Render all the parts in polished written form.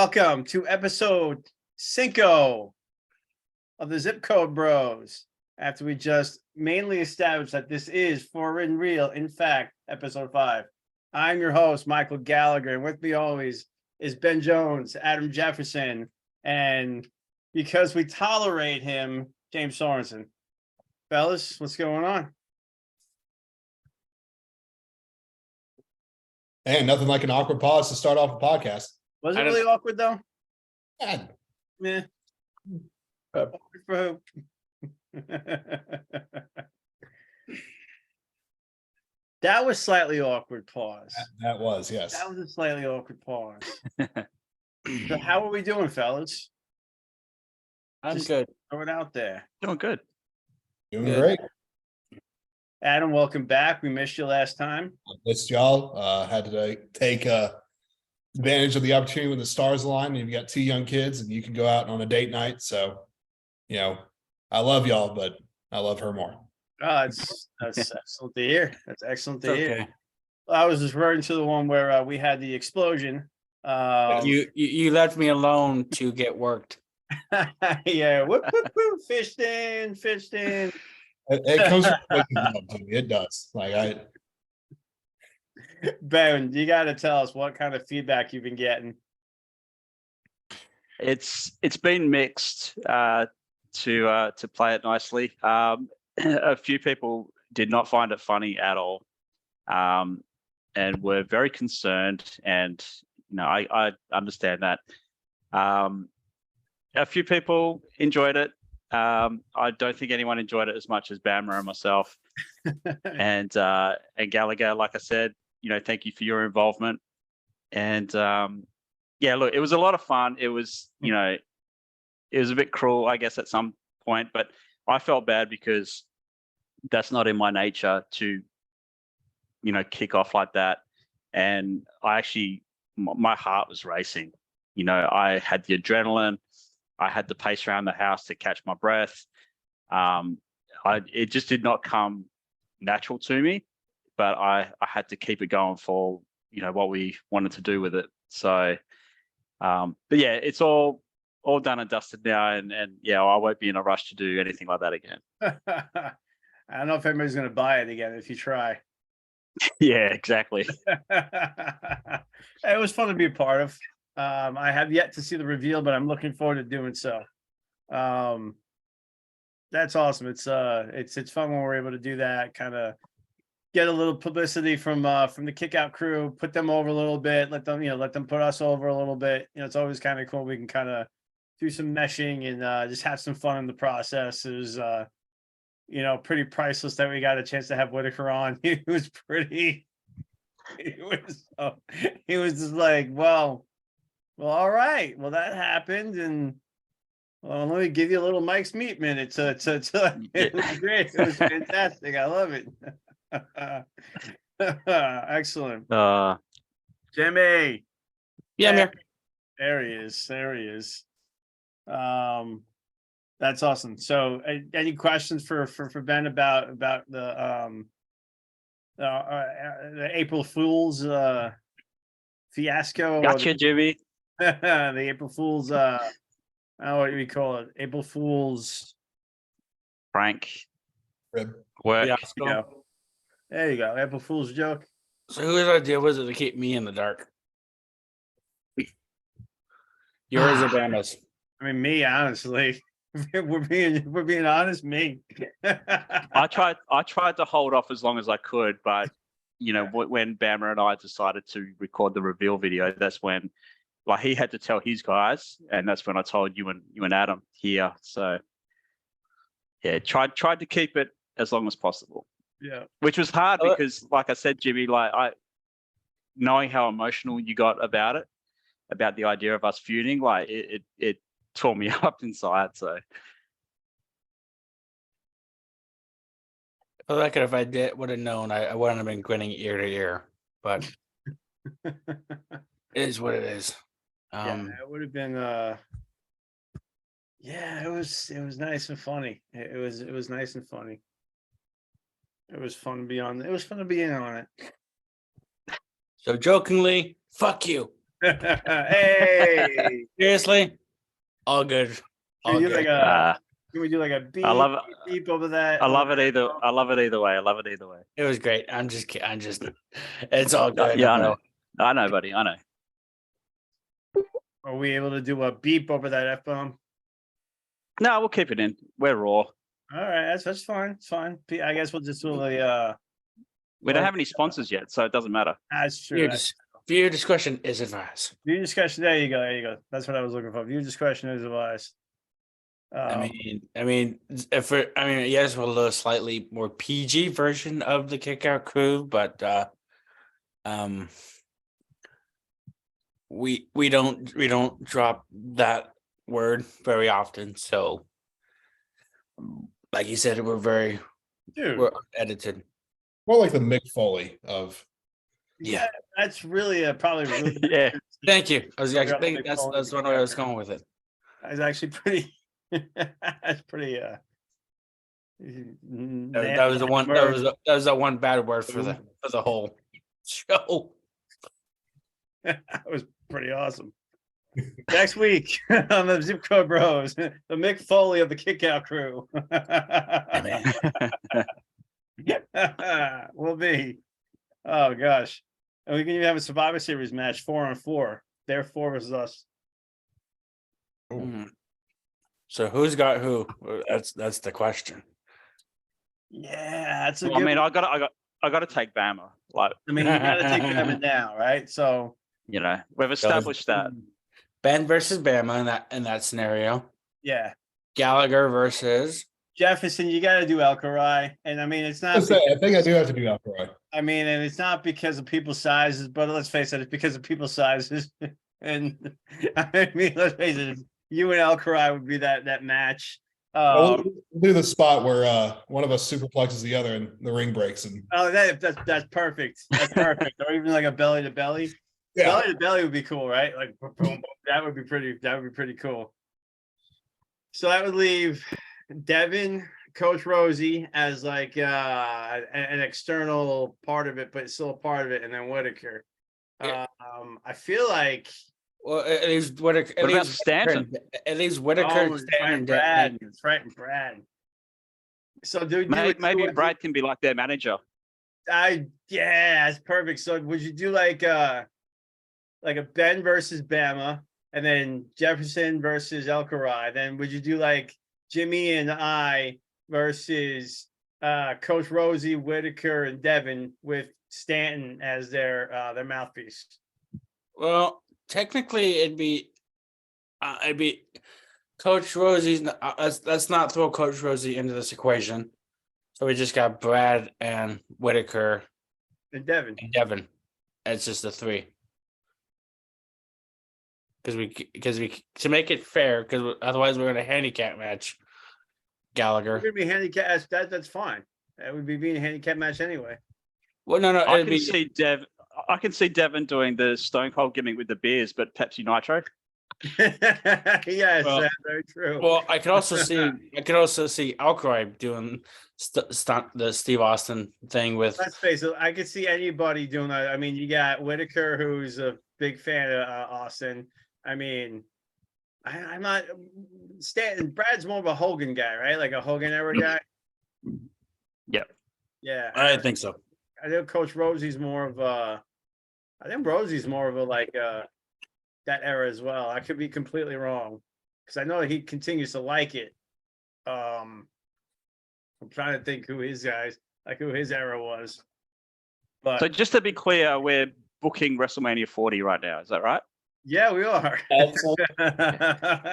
Welcome to episode 5 of the Zip Code Bros. After we just mainly established that this is for and real, in fact, episode 5. I'm your host, Michael Gallagher, and with me always is Ben Jones, Adam Jefferson, and because we tolerate him, James Sorensen. Fellas, what's going on? And nothing like an awkward pause to start off a podcast. Was it really awkward though? Yeah. Awkward for who? That was slightly awkward pause. That was, yes. That was a slightly awkward pause. So how are we doing, fellas? I'm Just good. throw it out there. Doing good. Doing Good. great. Adam, welcome back. We missed you last time. Missed y'all. Had to take advantage of the opportunity when the stars align. You've got 2 young kids and you can go out on a date night. So, I love y'all, but I love her more. Oh, that's excellent to hear. That's excellent to hear. Okay. I was referring to the one where we had the explosion. You left me alone to get worked. Yeah, whoop, whoop, whoop. Fished in. It comes from waking up to me. It does. Ben, you got to tell us what kind of feedback you've been getting. It's been mixed to play it nicely. A few people did not find it funny at all, and were very concerned. And I understand that. A few people enjoyed it. I don't think anyone enjoyed it as much as Bammer and myself. and Gallagher, like I said, thank you for your involvement. And look, it was a lot of fun. It was, it was a bit cruel, I guess, at some point, but I felt bad because that's not in my nature to, kick off like that. And I actually, my heart was racing. I had the adrenaline. I had to pace around the house to catch my breath. It just did not come natural to me, but I had to keep it going for, what we wanted to do with it. So, but yeah, it's all done and dusted now. And I won't be in a rush to do anything like that again. I don't know if anybody's going to buy it again if you try. Yeah, exactly. It was fun to be a part of. I have yet to see the reveal, but I'm looking forward to doing so. That's awesome. It's fun when we're able to do that, kind of get a little publicity from the kick out crew, put them over a little bit, let them put us over a little bit. It's always kind of cool. We can kind of do some meshing and just have some fun in the process. It was pretty priceless that we got a chance to have Whitaker on. He was just like, well, all right. Well, that happened, and let me give you a little Mike's Meat minute. It was great. It was fantastic. I love it. Excellent. Jimmy. Yeah, I'm here. There he is. That's awesome. So, any questions for Ben about the April Fool's fiasco? Gotcha, Jimmy. The April Fool's what do we call it? April Fool's prank. Rib. Work. Yeah, there you go. April Fool's joke. So whose idea was it to keep me in the dark? Yours or Bama's? I mean, me, honestly. We're being honest, me. I tried to hold off as long as I could, but when Bammer and I decided to record the reveal video, that's when he had to tell his guys, and that's when I told you and Adam here. So yeah, tried to keep it as long as possible. Yeah, which was hard because, like I said, Jimmy, knowing how emotional you got about the idea of us feuding, it tore me up inside. So For the record, if I would have known, I wouldn't have been grinning ear to ear. But it is what it is. It would have been. It was nice and funny. It was nice and funny. It was fun to be on. It was fun to be in on it. So jokingly, fuck you. Hey, Seriously, all good. can All we do good. like a can we do like a beep, I love it. beep over that? I love it either. I love it either way. I love it either way. It was great. I'm just. It's all good. Yeah, I know. I know, buddy. I know. Are we able to do a beep over that F bomb? No, we'll keep it in. We're raw. All right, that's fine. It's fine. I guess we'll just do the We don't have any sponsors yet, so it doesn't matter. That's true. Viewer discretion is advised. View discretion. There you go. There you go. That's what I was looking for. View discretion is advised. Yes, we'll do a slightly more PG version of the Kick Out Crew, but we don't drop that word very often. So, like you said, we're edited. More like the Mick Foley of. Yeah, that's really probably really. Yeah. Thank you. I was actually Mick thinking that's Foley. one way I was going with it. That's actually pretty. That's pretty. That was the one. That was the one bad word for the whole show. That was pretty awesome. Next week on the Zip Code Bros, the Mick Foley of the Kickout Crew. Will be. Oh gosh, and we can even have a Survivor Series match 4-on-4. They're 4 versus us. Mhm. So who's got who? That's the question. Yeah, that's a Well, I good. mean, I got to take Bama. Like, I mean, you got to take them now, right? So you know, we've established that. Ben versus Bama in that scenario. yeah, Gallagher versus Jefferson, you got to do Alcarai, and I mean, it's not. I think I do have to do Alcarai. I mean, and it's not because of people's sizes, but let's face it, it's because of people's sizes. And I mean, let's face it, you and Alcarai would be that match. We'll do the spot where one of us superplexes the other and the ring breaks. And Oh, that's perfect. That's perfect. Or even like a belly to belly. yeah, Belly to belly would be cool, right? Like boom, boom. That would be pretty cool. So that would leave Devin, Coach Rosie as like an external part of it, but still a part of it, and then Whitaker. Yeah. I feel like at least Whitaker. What about Stanton? At least Whitaker, Stanton, and Brad. That's right, and Brad. So, dude, Maybe Brad can be like their manager. Yeah, that's perfect. So, would you do like a Ben versus Bama, and then Jefferson versus Alcarai? Then would you do like Jimmy and I versus Coach Rosie, Whitaker, and Devin with Stanton as their mouthpiece? Well, technically, it'd be Coach Rosie's. Let's not throw Coach Rosie into this equation. So we just got Brad and Whitaker And Devin. and Devin. It's just the 3. Because we to make it fair, because otherwise we're in a handicap match. Gallagher. We're gonna be handicap. That's fine. That would be being a handicap match anyway. Well, no, I it'd can see Devin doing the Stone Cold gimmick with the beers, but Pepsi Nitro. Yes, Well- that's very true. Well, I could also see Alcarai doing the Steve Austin thing with. Let's face it, I could see anybody doing that. I mean, you got Whitaker, who's a big fan of Austin. I mean, I'm not. Brad's more of a Hogan guy, right? Like a Hogan era guy. Yep. Yeah, I think so. I think Coach Rosie's more of a. I think Rosie's more of a like that era as well. I could be completely wrong because I know he continues to like it. I'm trying to think who his era was. But So just to be clear, we're booking WrestleMania 40 right now. Is that right? yeah, we are.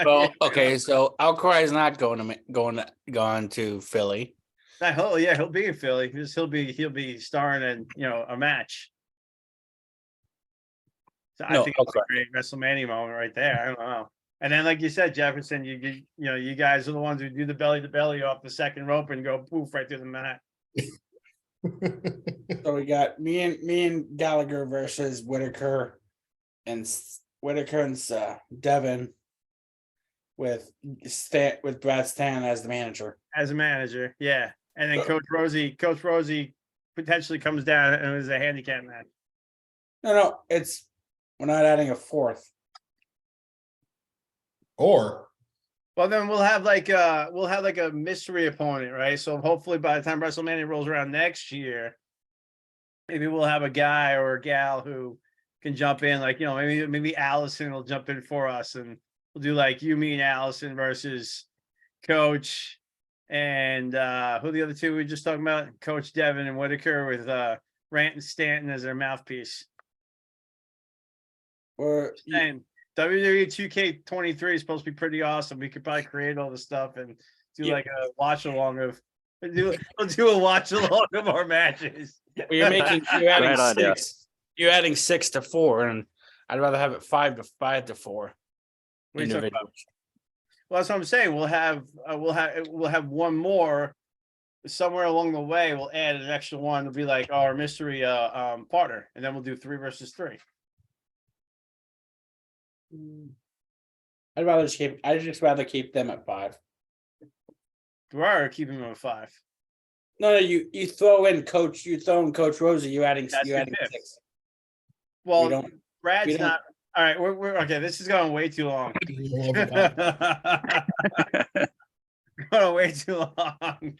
Well, okay, so Alcarai is not going to Philly. He'll be in Philly. He'll be starring in a match. So I think it's a great WrestleMania moment right there. I don't know. And then, like you said, Jefferson, you guys are the ones who do the belly to belly off the second rope and go poof right through the mat. So we got me and Gallagher versus Whitaker and Devin with Brad Stan as the manager. As a manager, yeah. And then Coach Rosie potentially comes down and is a handicap match. No, it's We're not adding a fourth. Or Well, then we'll have like a mystery opponent, right? So hopefully by the time WrestleMania rolls around next year, maybe we'll have a guy or a gal who can jump in. Like, maybe Allison will jump in for us, and we'll do like you, me, and Allison versus Coach and who the other two we were just talking about? Coach Devin and Whitaker with Rant and Stanton as their mouthpiece. Or And WWE 2K23 is supposed to be pretty awesome. We could probably create all the stuff and do like a watch along of we'll do a watch along of our matches. you're adding Great idea. six. You're adding 6 to 4, and I'd rather have it 5 to 4. What are you talking about? Individuals. Well, that's what I'm saying. We'll have one more somewhere along the way. We'll add an extra one. It'll be like our mystery partner, and then we'll do 3 versus 3. I'd just rather keep them at 5. We are keeping them at 5. No, you throw in Coach Rosie. You're adding That's the 6. fifth. Well, don't- Brad's we don't- not. All right, we're okay. This is going way too long. Going way too long.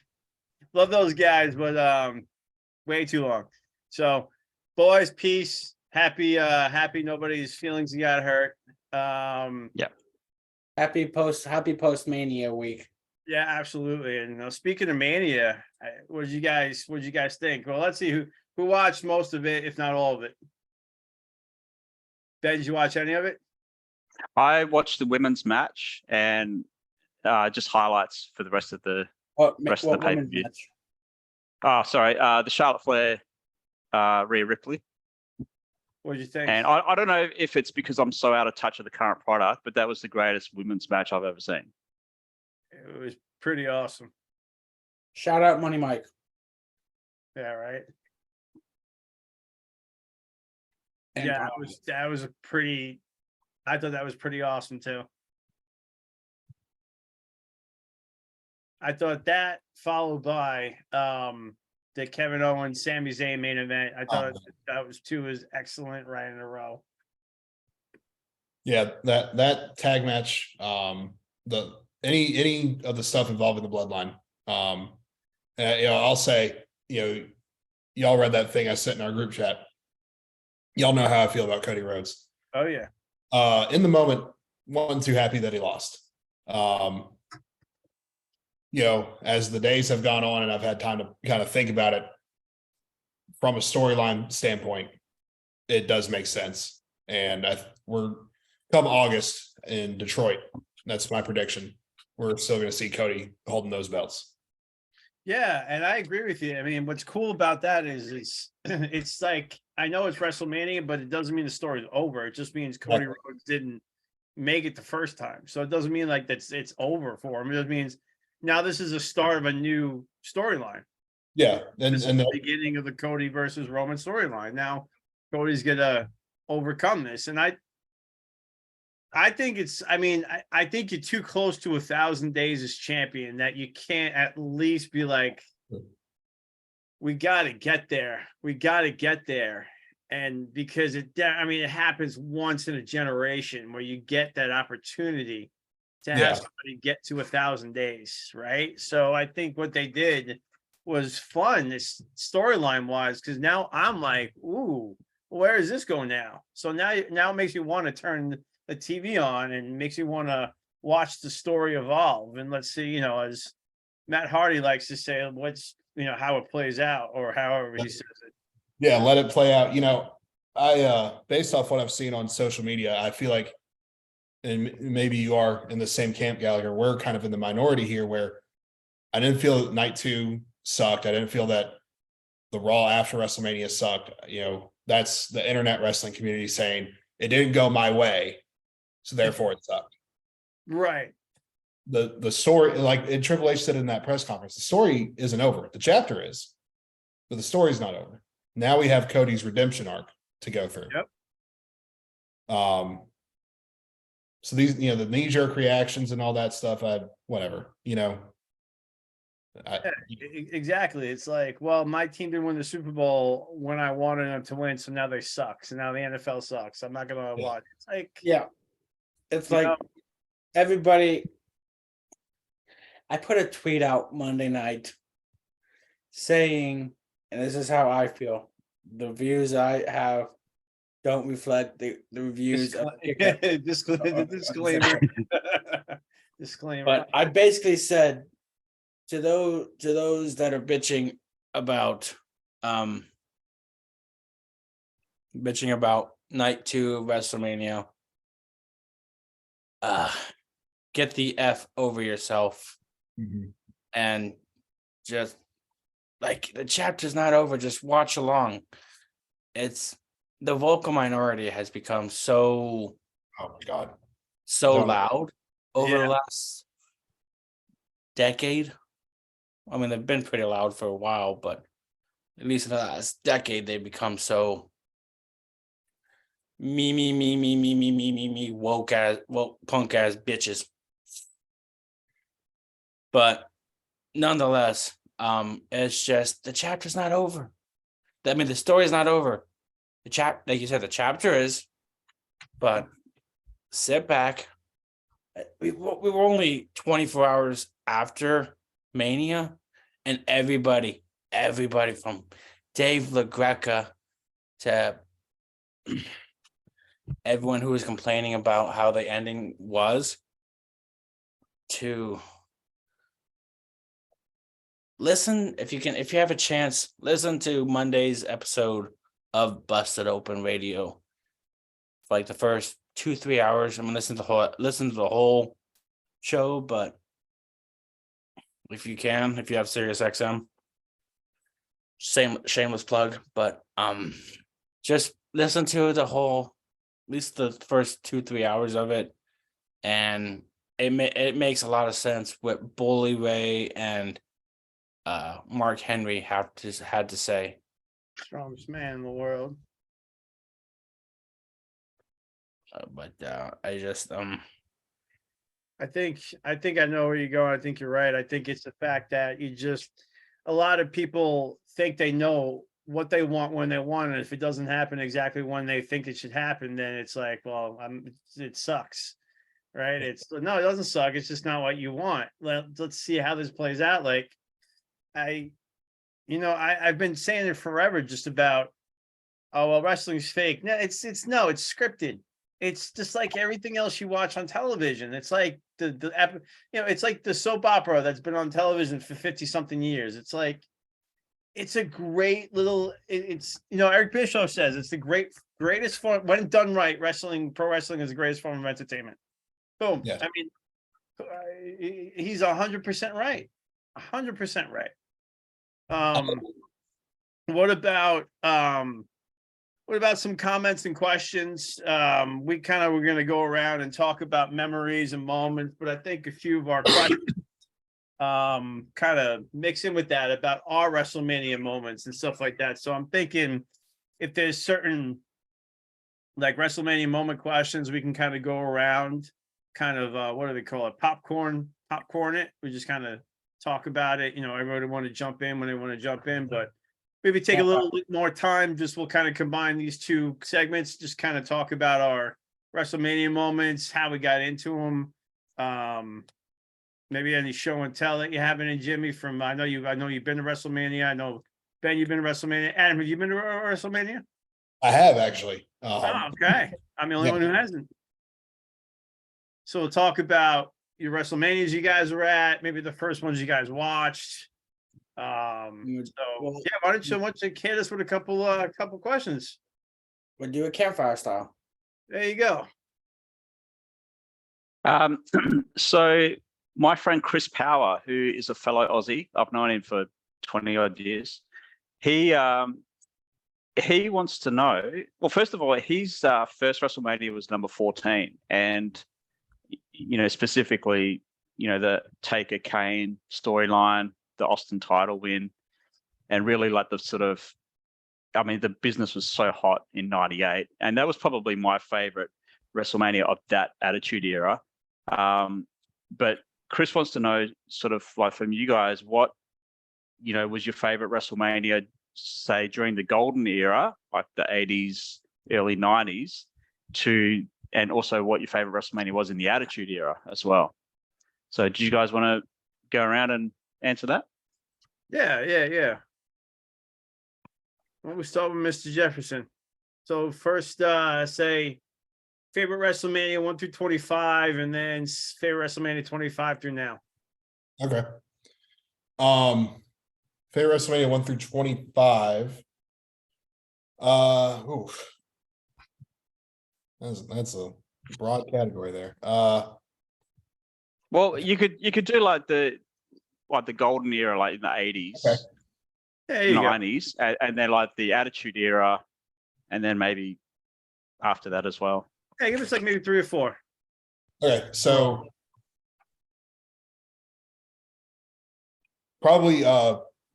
Love those guys, but way too long. So, boys, peace. Happy nobody's feelings got hurt. Happy post Mania week. Yeah, absolutely. And speaking of Mania, what did you guys think? Well, let's see who watched most of it, if not all of it. Ben, did you watch any of it? I watched the women's match and just highlights for the rest of the Rest of the pay-per-view. Oh, sorry. The Charlotte Flair, Rhea Ripley. What did you think? And I don't know if it's because I'm so out of touch with the current product, but that was the greatest women's match I've ever seen. It was pretty awesome. Shout out Money Mike. Yeah, right. And Yeah, that was a pretty. I thought that was pretty awesome too. I thought that followed by the Kevin Owens Sami Zayn main event. I thought that was excellent right in a row. yeah, that tag match, any of the stuff involving the bloodline. I'll say, y'all read that thing I sent in our group chat. Y'all know how I feel about Cody Rhodes. Oh yeah. In the moment, wasn't too happy that he lost. As the days have gone on and I've had time to kind of think about it from a storyline standpoint, it does make sense. And we're come August in Detroit. That's my prediction. We're still going to see Cody holding those belts. Yeah, and I agree with you. I mean, what's cool about that is it's like, I know it's WrestleMania, but it doesn't mean the story's over. It just means Cody Rhodes didn't make it the first time. So it doesn't mean like it's over for him. It just means now this is the start of a new storyline. Yeah. This is the beginning of the Cody versus Roman storyline. Now Cody's gonna overcome this. And I think I think you're too close to 1,000 days as champion that you can't at least be like, we got to get there. We got to get there. And because it happens once in a generation where you get that opportunity to have somebody get to 1,000 days. Right. So I think what they did was fun, this storyline wise, because now I'm like, ooh, where is this going now? So now it makes you want to turn the TV on and makes you want to watch the story evolve. And let's see, as Matt Hardy likes to say, what's, how it plays out, or however he says it. Yeah, let it play out. I based off what I've seen on social media, I feel like, and maybe you are in the same camp, Gallagher, we're kind of in the minority here, where I didn't feel that night 2 sucked. I didn't feel that the Raw after WrestleMania sucked. That's the internet wrestling community saying it didn't go my way, so therefore it sucked. Right. The story, like Triple H said in that press conference, the story isn't over. The chapter is, but the story's not over. Now we have Cody's redemption arc to go through. Yep. So these, the knee-jerk reactions and all that stuff, whatever. Exactly. It's like, well, my team didn't win the Super Bowl when I wanted them to win, so now they suck. So now the NFL sucks. I'm not gonna watch. It's like, Yeah. It's you like know, everybody. I put a tweet out Monday night saying, and this is how I feel: the views I have don't reflect the reviews of disclaimer. Disclaimer. But I basically said to those that are bitching about night 2 of WrestleMania, get the F over yourself and just like the chapter's not over, just watch along. It's the vocal minority has become so Oh my God. loud over the last decade. I mean, they've been pretty loud for a while, but at least in the last decade, they've become so me, woke punk ass bitches. But nonetheless, it's just the chapter's not over. I mean, the story's not over. Like you said, the chapter is, but sit back. We were only 24 hours after Mania, and everybody from Dave LaGreca to everyone who was complaining about how the ending was, to listen, if you have a chance, listen to Monday's episode of Busted Open Radio. For like the first 2-3 hours. I'm gonna listen to the whole show, but if you have Sirius XM, shameless plug, but just listen to the whole, at least the first 2-3 hours of it, and it makes a lot of sense what Bully Ray and Mark Henry had to say. Strongest man in the world. But I just I think I know where you're going. I think you're right. I think it's the fact that a lot of people think they know what they want when they want it. If it doesn't happen exactly when they think it should happen, then it's like, well, it sucks, right? No, it doesn't suck. It's just not what you want. Let's see how this plays out. Like I've been saying it forever, just about, oh well, wrestling's fake. No, it's scripted. It's just like everything else you watch on television. It's like it's like the soap opera that's been on television for 50 something years. It's like, it's a great little, Eric Bischoff says it's the greatest form, when done right, pro wrestling is the greatest form of entertainment. Boom. Yes. I mean, he's 100% right. 100% right. What about some comments and questions? We're going to go around and talk about memories and moments, but I think a few of our questions kind of mix in with that about our WrestleMania moments and stuff like that. So I'm thinking if there's certain like WrestleMania moment questions, we can kind of go around, kind of what do they call it? Popcorn it. We just kind of talk about it. Everybody want to jump in when they want to jump in, but maybe take a little bit more time. We'll kind of combine these two segments, just kind of talk about our WrestleMania moments, how we got into them. Maybe any show and tell that you haven't in Jimmy from, I know you've been to WrestleMania. I know, Ben, you've been to WrestleMania. Adam, have you been to WrestleMania? I have actually. Okay. I'm the only one who hasn't. So we'll talk about your WrestleManias you guys were at, maybe the first ones you guys watched. Why don't you hit us with a couple questions? We'll do a campfire style. There you go. So my friend Chris Power, who is a fellow Aussie, I've known him for 20 odd years. He wants to know, well, first of all, his first WrestleMania was number 14, and specifically, the Taker Kane storyline, the Austin title win, and really like the sort of, I mean, the business was so hot in '98, and that was probably my favorite WrestleMania of that Attitude Era. But Chris wants to know, sort of like from you guys, what was your favorite WrestleMania, say during the golden era, like the 80s, early 90s, and also what your favorite WrestleMania was in the Attitude Era as well. So do you guys want to go around and answer that? Yeah. Well, we start with Mr. Jefferson. So first, say favorite WrestleMania 1 through 25, and then favorite WrestleMania 25 through now. Okay. Favorite WrestleMania 1 through 25. Oof. That's a broad category there. Well, you could do like the golden era, like in the 80s, Okay. There you go. 90s, and then like the Attitude Era, and then maybe after that as well. Yeah, give us like maybe 3 or 4. Okay, so probably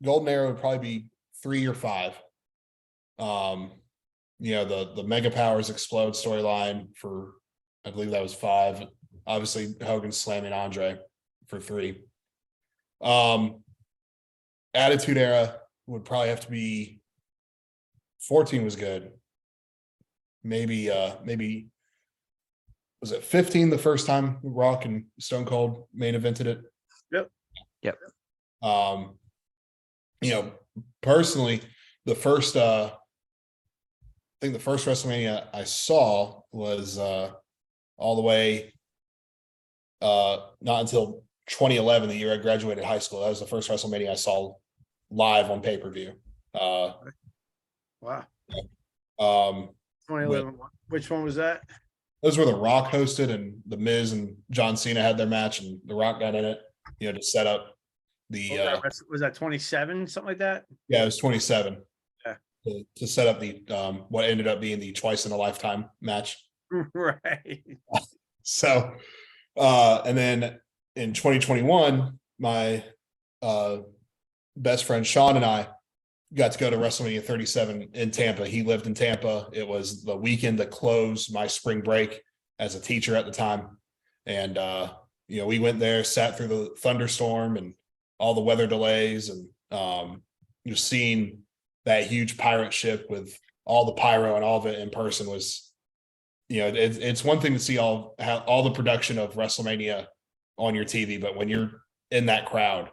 golden era would probably be 3 or 5. The Mega Powers Explode storyline for, I believe that was 5. Obviously Hogan slamming Andre for 3. Attitude Era would probably have to be 14 was good. Maybe was it 15 the first time Rock and Stone Cold main evented it? Yep. Personally, the first I think the first WrestleMania I saw was all the way not until 2011, the year I graduated high school. That was the first WrestleMania I saw live on pay-per-view. Wow. 2011. Which one was that? Those were The Rock hosted, and The Miz and John Cena had their match, and The Rock got in it, to set up the Was that 27, something like that? yeah, it was 27. Yeah. To set up the what ended up being the twice in a lifetime match. Right. So and then in 2021, my best friend Sean and I got to go to WrestleMania 37 in Tampa. He lived in Tampa. It was the weekend that closed my spring break as a teacher at the time. And, we went there, sat through the thunderstorm and all the weather delays, and just seeing that huge pirate ship with all the pyro and all of it in person was, it's one thing to see all the production of WrestleMania on your TV, but when you're in that crowd,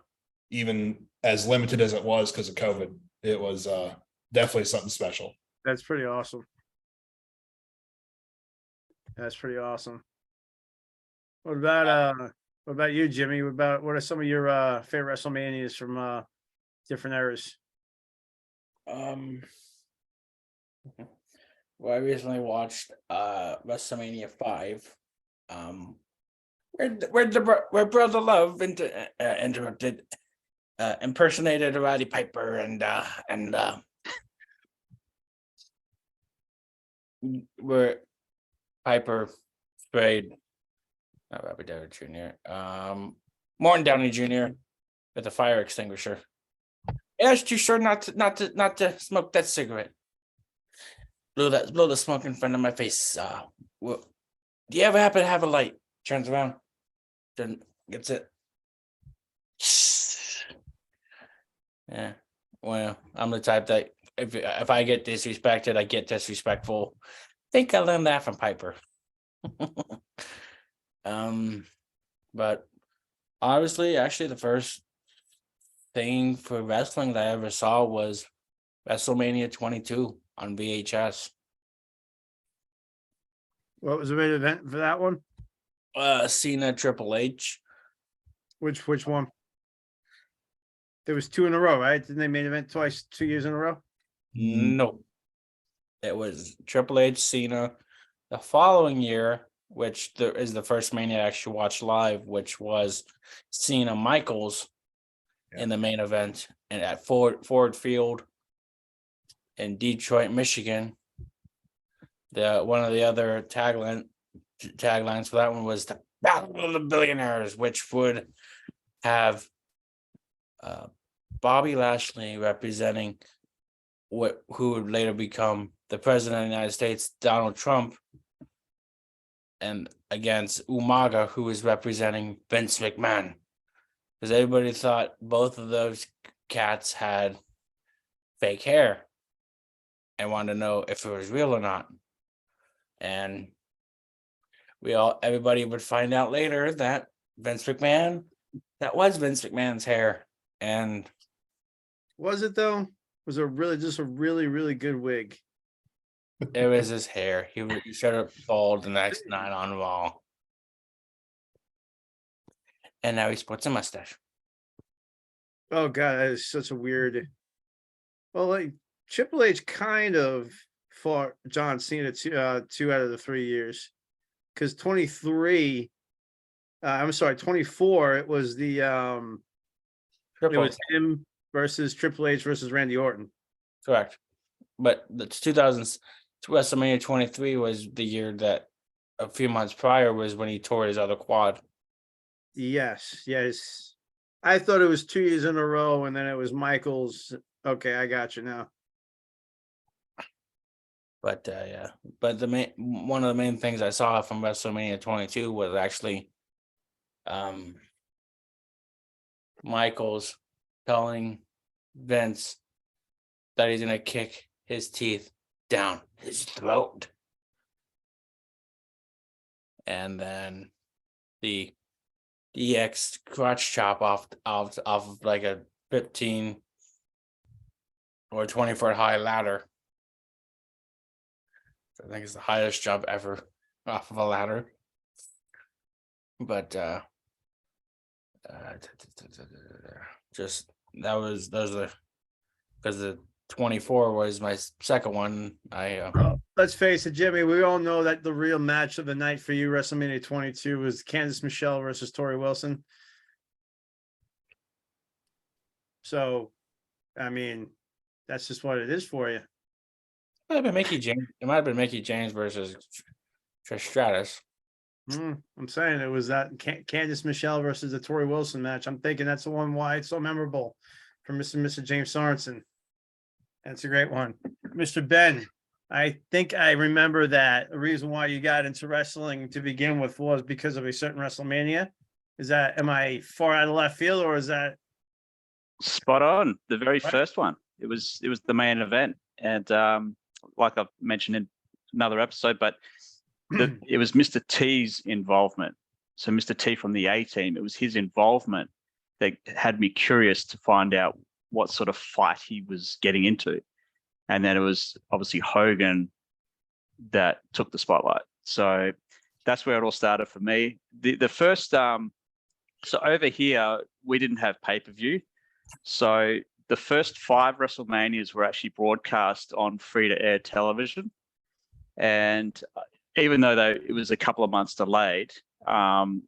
even as limited as it was because of COVID, it was definitely something special. That's pretty awesome. What about you, Jimmy? What are some of your favorite WrestleManias from different eras? Well, I recently watched WrestleMania 5. Where Brother Love interrupted, impersonated Roddy Piper, and where Piper sprayed Robert Downey Jr. Morton Downey Jr. with a fire extinguisher. Yeah, it's too short not to smoke that cigarette. Blow the smoke in front of my face. Do you ever happen to have a light? Turns around, then gets it. Yeah. Well, I'm the type that if I get disrespected, I get disrespectful. Think I learned that from Piper. But honestly, actually, the first thing for wrestling that I ever saw was WrestleMania 22 on VHS. What was the main event for that one? Cena Triple H. Which one? There was 2 in a row, right? Didn't they main event twice, 2 years in a row? No. It was Triple H, Cena. The following year, which is the first Mania I actually watched live, which was Cena Michaels in the main event, and at Ford Field in Detroit, Michigan. One of the other taglines for that one was the Battle of the Billionaires, which would have Bobby Lashley representing who would later become the president of the United States, Donald Trump, and against Umaga, who is representing Vince McMahon. Because everybody thought both of those cats had fake hair and wanted to know if it was real or not. And everybody would find out later that that was Vince McMahon's hair. And Was it though? Was it really just a really, really good wig? it was his hair. He showed up bald the next night on Raw. And now he sports a mustache. Oh god, that is such a weird. Well, like Triple H kind of fought John Cena 2 out of the 3 years, because 23. I'm sorry, 24. It was the it was him versus Triple H versus Randy Orton. Correct. But the 2000s WrestleMania 23 was the year that a few months prior was when he tore his other quad. Yes. I thought it was 2 years in a row, and then it was Michaels. Okay, I got you now. But yeah, but one of the main things I saw from WrestleMania 22 was actually Michaels telling Vince that he's gonna kick his teeth down his throat, and then the DX crotch chop off of like a 15 or 20-foot high ladder. I think it's the highest jump ever off of a ladder. But just those are because the 24 was my second one. Let's face it, Jimmy. We all know that the real match of the night for you, WrestleMania 22, was Candice Michelle versus Tori Wilson. So, I mean, that's just what it is for you. It might have been Mickey James. It might have been Mickey James versus Trish Stratus. I'm saying it was that Candice Michelle versus the Tori Wilson match. I'm thinking that's the one why it's so memorable for Mr. and Mr. James Sorensen. That's a great one. Mr. Ben, I think I remember that the reason why you got into wrestling to begin with was because of a certain WrestleMania. Am I far out of left field, or is that spot on? The very Right. first one. It was the main event, and like I've mentioned in another episode, but it was Mr. T's involvement. So Mr. T from the A-Team, it was his involvement that had me curious to find out what sort of fight he was getting into. And then it was obviously Hogan that took the spotlight. So that's where it all started for me. The first, so over here, we didn't have pay-per-view. So the first 5 WrestleManias were actually broadcast on free-to-air television. And even though it was a couple of months delayed, and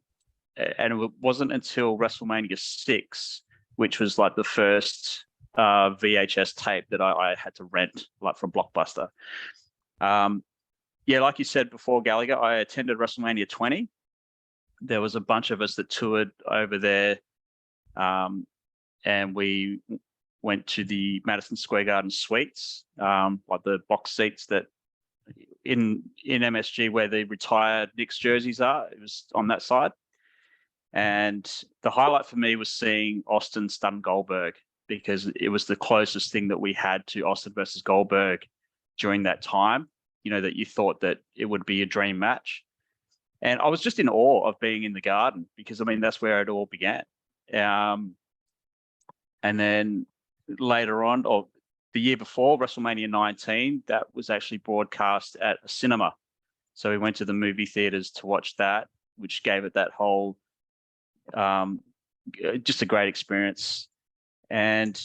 it wasn't until WrestleMania 6, which was like the first VHS tape that I had to rent, like from Blockbuster. Yeah, like you said before, Gallagher, I attended WrestleMania 20. There was a bunch of us that toured over there, and we went to the Madison Square Garden suites, like the box seats that in MSG where the retired Knicks jerseys are. It was on that side. And the highlight for me was seeing Austin stun Goldberg, because it was the closest thing that we had to Austin versus Goldberg during that time, that you thought that it would be a dream match. And I was just in awe of being in the Garden, because, I mean, that's where it all began. And then later on, or the year before, WrestleMania 19, that was actually broadcast at a cinema. So we went to the movie theaters to watch that, which gave it that whole, just a great experience. And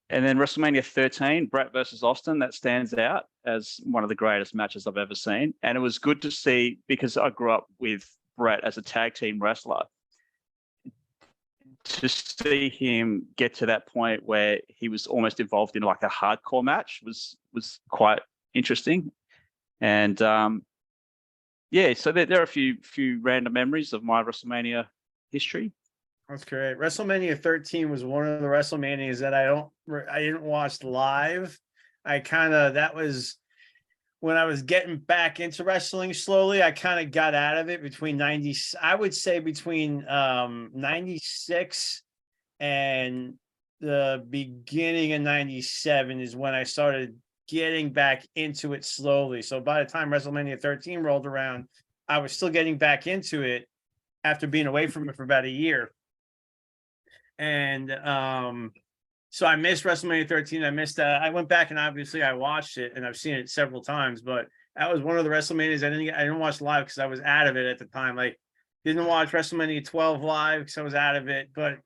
then WrestleMania 13, Bret versus Austin, that stands out as one of the greatest matches I've ever seen. And it was good to see, because I grew up with Bret as a tag team wrestler, to see him get to that point where he was almost involved in like a hardcore match was quite interesting. And yeah, so there are a few random memories of my WrestleMania history. That's great. WrestleMania 13 was one of the WrestleManias that I didn't watch live. That was when I was getting back into wrestling slowly. I kind of got out of it between 96 and the beginning of 97 is when I started getting back into it slowly. So by the time WrestleMania 13 rolled around, I was still getting back into it after being away from it for about a year. And so I missed WrestleMania 13. I missed that. I went back and obviously I watched it, and I've seen it several times, but that was one of the WrestleManias I didn't watch live because I was out of it at the time. Like, didn't watch WrestleMania 12 live because I was out of it. But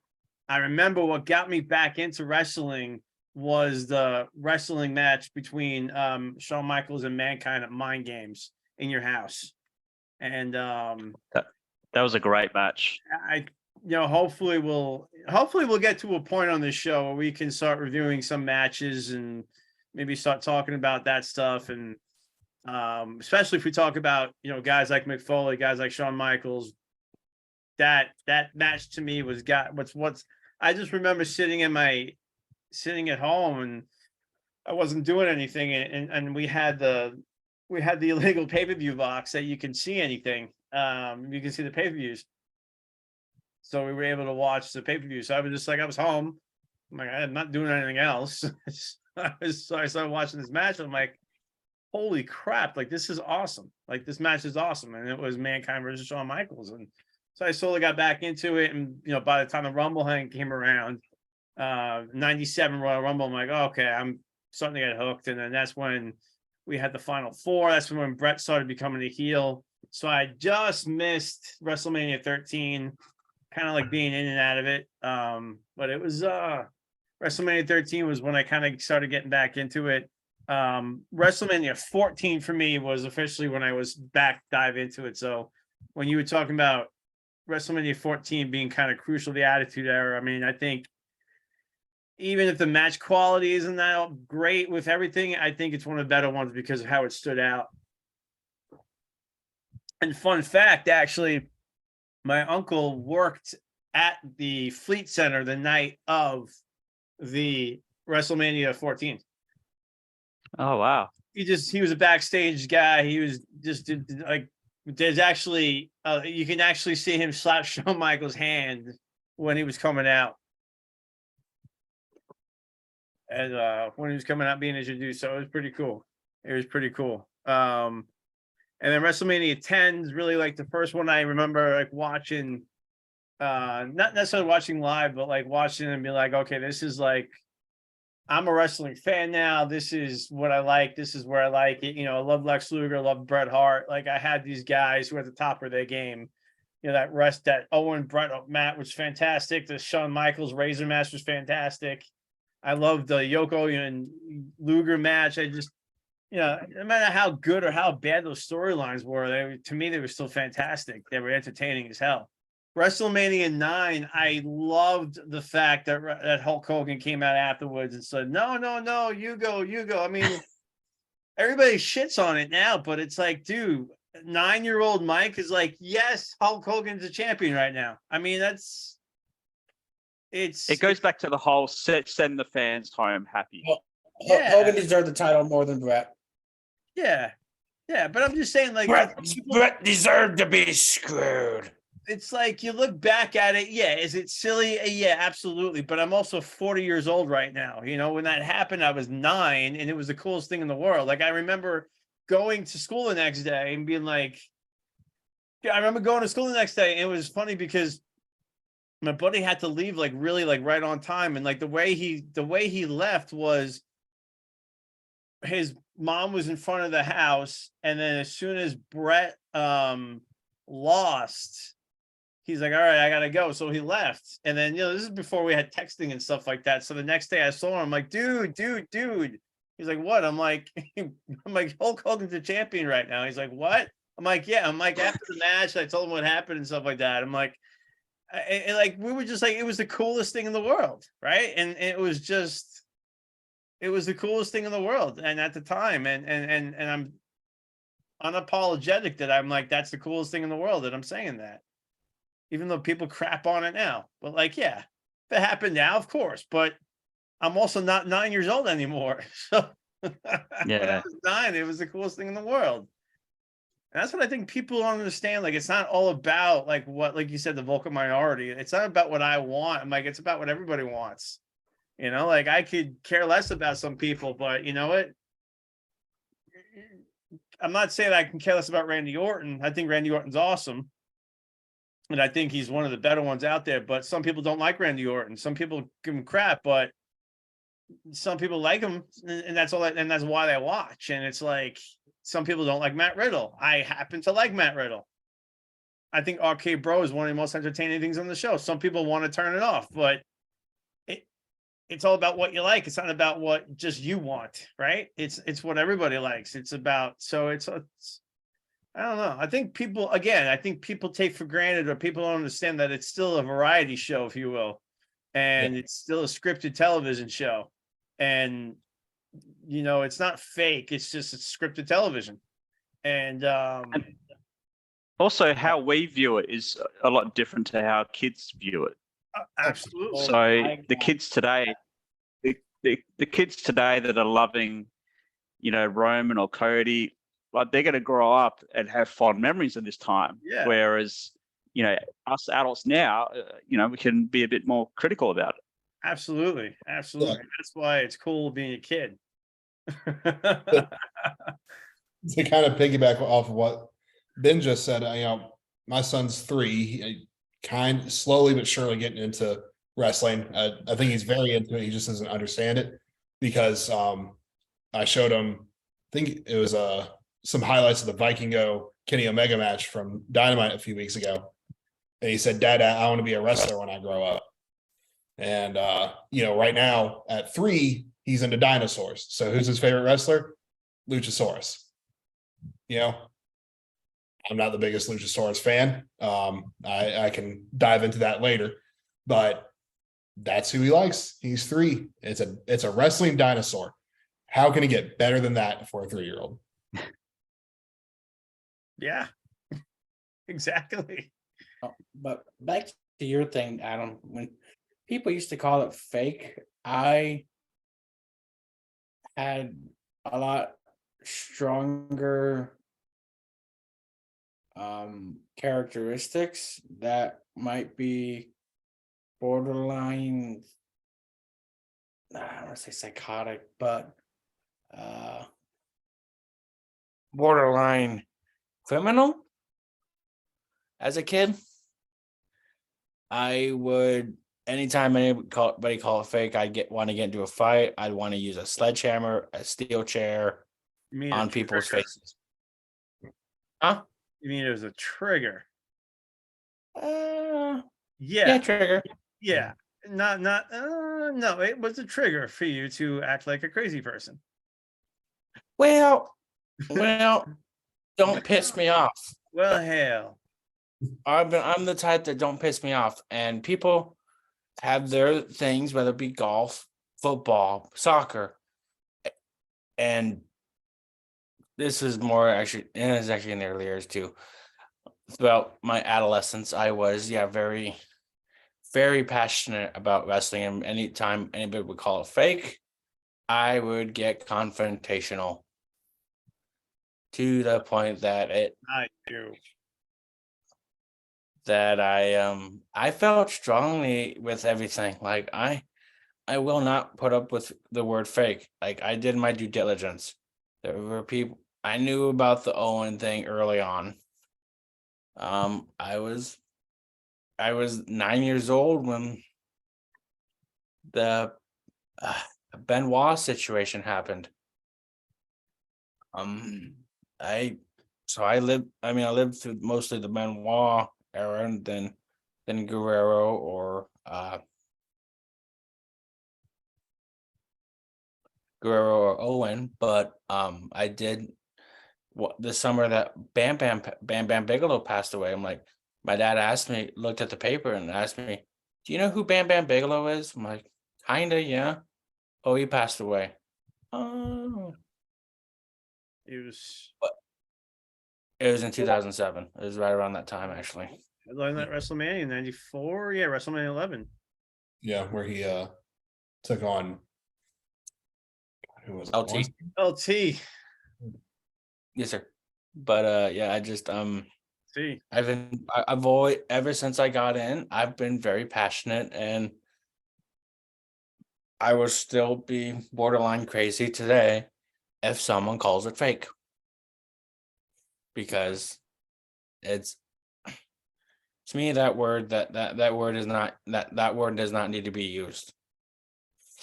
I remember what got me back into wrestling was the wrestling match between Shawn Michaels and Mankind at Mind Games in your house. And That was a great match. hopefully we'll get to a point on this show where we can start reviewing some matches and maybe start talking about that stuff. And especially if we talk about, guys like Mick Foley, guys like Shawn Michaels. That match to me was I just remember sitting at home, and I wasn't doing anything, and we had the illegal pay-per-view box that you can see anything. You can see the pay-per-views. So we were able to watch the pay-per-view. So I was just like, I was home. I'm like, I'm not doing anything else. So I started watching this match. I'm like, holy crap, like this is awesome. Like this match is awesome. And it was Mankind versus Shawn Michaels. And so I slowly got back into it. And, by the time the Rumble hang came around, 97 Royal Rumble, I'm like, okay, I'm starting to get hooked. And then that's when we had the Final Four. That's when Brett started becoming a heel. So I just missed WrestleMania 13, kind of like being in and out of it. But it was WrestleMania 13 was when I kind of started getting back into it. WrestleMania 14 for me was officially when I was back dive into it. So when you were talking about WrestleMania 14 being kind of crucial, the Attitude Era, I mean, I think even if the match quality isn't that great with everything, I think it's one of the better ones because of how it stood out. And fun fact, actually, my uncle worked at the Fleet Center the night of the WrestleMania 14. Oh, wow. He was a backstage guy. He was just like, there's actually, you can actually see him slap Shawn Michaels' hand when he was coming out. And when he was coming out being introduced. So it was pretty cool. And then WrestleMania 10 is really like the first one I remember like watching, not necessarily watching live, but like watching and be like, okay, this is like, I'm a wrestling fan now. This is what I like. This is where I like it. I love Lex Luger, love Bret Hart. Like I had these guys who were at the top of their game. That Owen Bret match was fantastic. The Shawn Michaels Razor match was fantastic. I loved the Yoko and Luger match. I just, no matter how good or how bad those storylines were, to me, they were still fantastic. They were entertaining as hell. WrestleMania 9, I loved the fact that Hulk Hogan came out afterwards and said, no, you go. I mean, everybody shits on it now, but it's like, dude, 9-year-old Mike is like, yes, Hulk Hogan's a champion right now. I mean, it goes back to the whole send the fans home happy. Yeah. Hogan deserved the title more than Brett. Yeah, but I'm just saying, like, Brett deserved to be screwed. It's like you look back at it. Yeah, is it silly? Yeah, absolutely. But I'm also 40 years old right now. When that happened, I was 9, and it was the coolest thing in the world. Like I remember going to school the next day and being like, I remember going to school the next day, and it was funny because my buddy had to leave like really like right on time, and like the way he left was his mom was in front of the house, and then as soon as Brett lost, he's like, all right, I gotta go. So he left. And then, this is before we had texting and stuff like that. So the next day I saw him, I'm like, dude. He's like, what? I'm like, Hulk Hogan's the champion right now. He's like, what? I'm like, yeah. I'm like, after the match, I told him what happened and stuff like that. I'm like, and like, we were just like, it was the coolest thing in the world. Right. And it was the coolest thing in the world. And at the time, and I'm unapologetic that I'm like, that's the coolest thing in the world that I'm saying that. Even though people crap on it now. But like, yeah, if it happened now, of course. But I'm also not 9 years old anymore. So Yeah. when I was 9, it was the coolest thing in the world. And that's what I think people don't understand. Like, it's not all about like what, like you said, the vocal minority. It's not about what I want. I'm like, it's about what everybody wants. You know, like I could care less about some people, but you know what? I'm not saying I can care less about Randy Orton. I think Randy Orton's awesome. And I think he's one of the better ones out there. But some people don't like Randy Orton. Some people give him crap, but some people like him, and that's all. And that's why they watch. And it's like some people don't like Matt Riddle. I happen to like Matt Riddle. I think Arcade Bro is one of the most entertaining things on the show. Some people want to turn it off, but it's all about what you like. It's not about what just you want, right? It's what everybody likes. It's about, so it's I don't know. I think people take for granted, or people don't understand that it's still a variety show, if you will, and it's still a scripted television show, and you know it's not fake. It's just it's scripted television, and Also, how we view it is a lot different to how kids view it. absolutely. So the kids today, the kids today that are loving, you know, Roman or Cody, like they're going to grow up and have fond memories of this time. Yeah. Whereas, you know, us adults now, you know, we can be a bit more critical about it. Absolutely. Yeah. That's why it's cool being a kid. To kind of piggyback off of what Ben just said, you know, my son's 3, kind slowly but surely getting into wrestling. I think he's very into it. He just doesn't understand it because I showed him, I think it was some highlights of the Vikingo Kenny Omega match from Dynamite a few weeks ago. And he said, Dad, I want to be a wrestler when I grow up. And you know, right now at 3, he's into dinosaurs. So who's his favorite wrestler? Luchasaurus. You know, I'm not the biggest Luchasaurus fan. I can dive into that later, but that's who he likes. He's 3. It's a wrestling dinosaur. How can he get better than that for a 3-year-old? Yeah, exactly. But back to your thing, Adam, when people used to call it fake, I had a lot stronger characteristics that might be borderline, I don't want to say psychotic, but borderline criminal. As a kid, I would, anytime anybody call it fake, I'd want to get into a fight. I'd want to use a sledgehammer, a steel chair You mean on a people's trigger? faces. Huh? You mean it was a trigger? Yeah, Yeah, trigger. yeah. Not no, it was a trigger for you to act like a crazy person. Well, don't piss me off. Well, hell. I'm the type that don't piss me off, and people have their things, whether it be golf, football, soccer, and this is more actually, and it's actually in the early years too. Throughout my adolescence, I was very, very passionate about wrestling, and anytime anybody would call it fake, I would get confrontational to the point that I do. that I felt strongly with everything. Like I will not put up with the word fake. Like I did my due diligence. There were people I knew about the Owen thing early on. I was 9 years old when the Benoit situation happened. I lived through mostly the Benoit era, and then Guerrero or Owen, but I did the summer that Bam Bam Bigelow passed away. I'm like, my dad looked at the paper and asked me, "Do you know who Bam Bam Bigelow is?" I'm like, "Kinda, yeah." "Oh, he passed away." Oh. It was It was in 2007. It was right around that time, actually. I learned that WrestleMania in '94. Yeah, WrestleMania 11. Yeah, where he took on who was it? LT. LT. Yes, sir. But yeah, I just See, I've always, ever since I got in, I've been very passionate, and I will still be borderline crazy today if someone calls it fake. Because it's to me that word that word is not that word does not need to be used.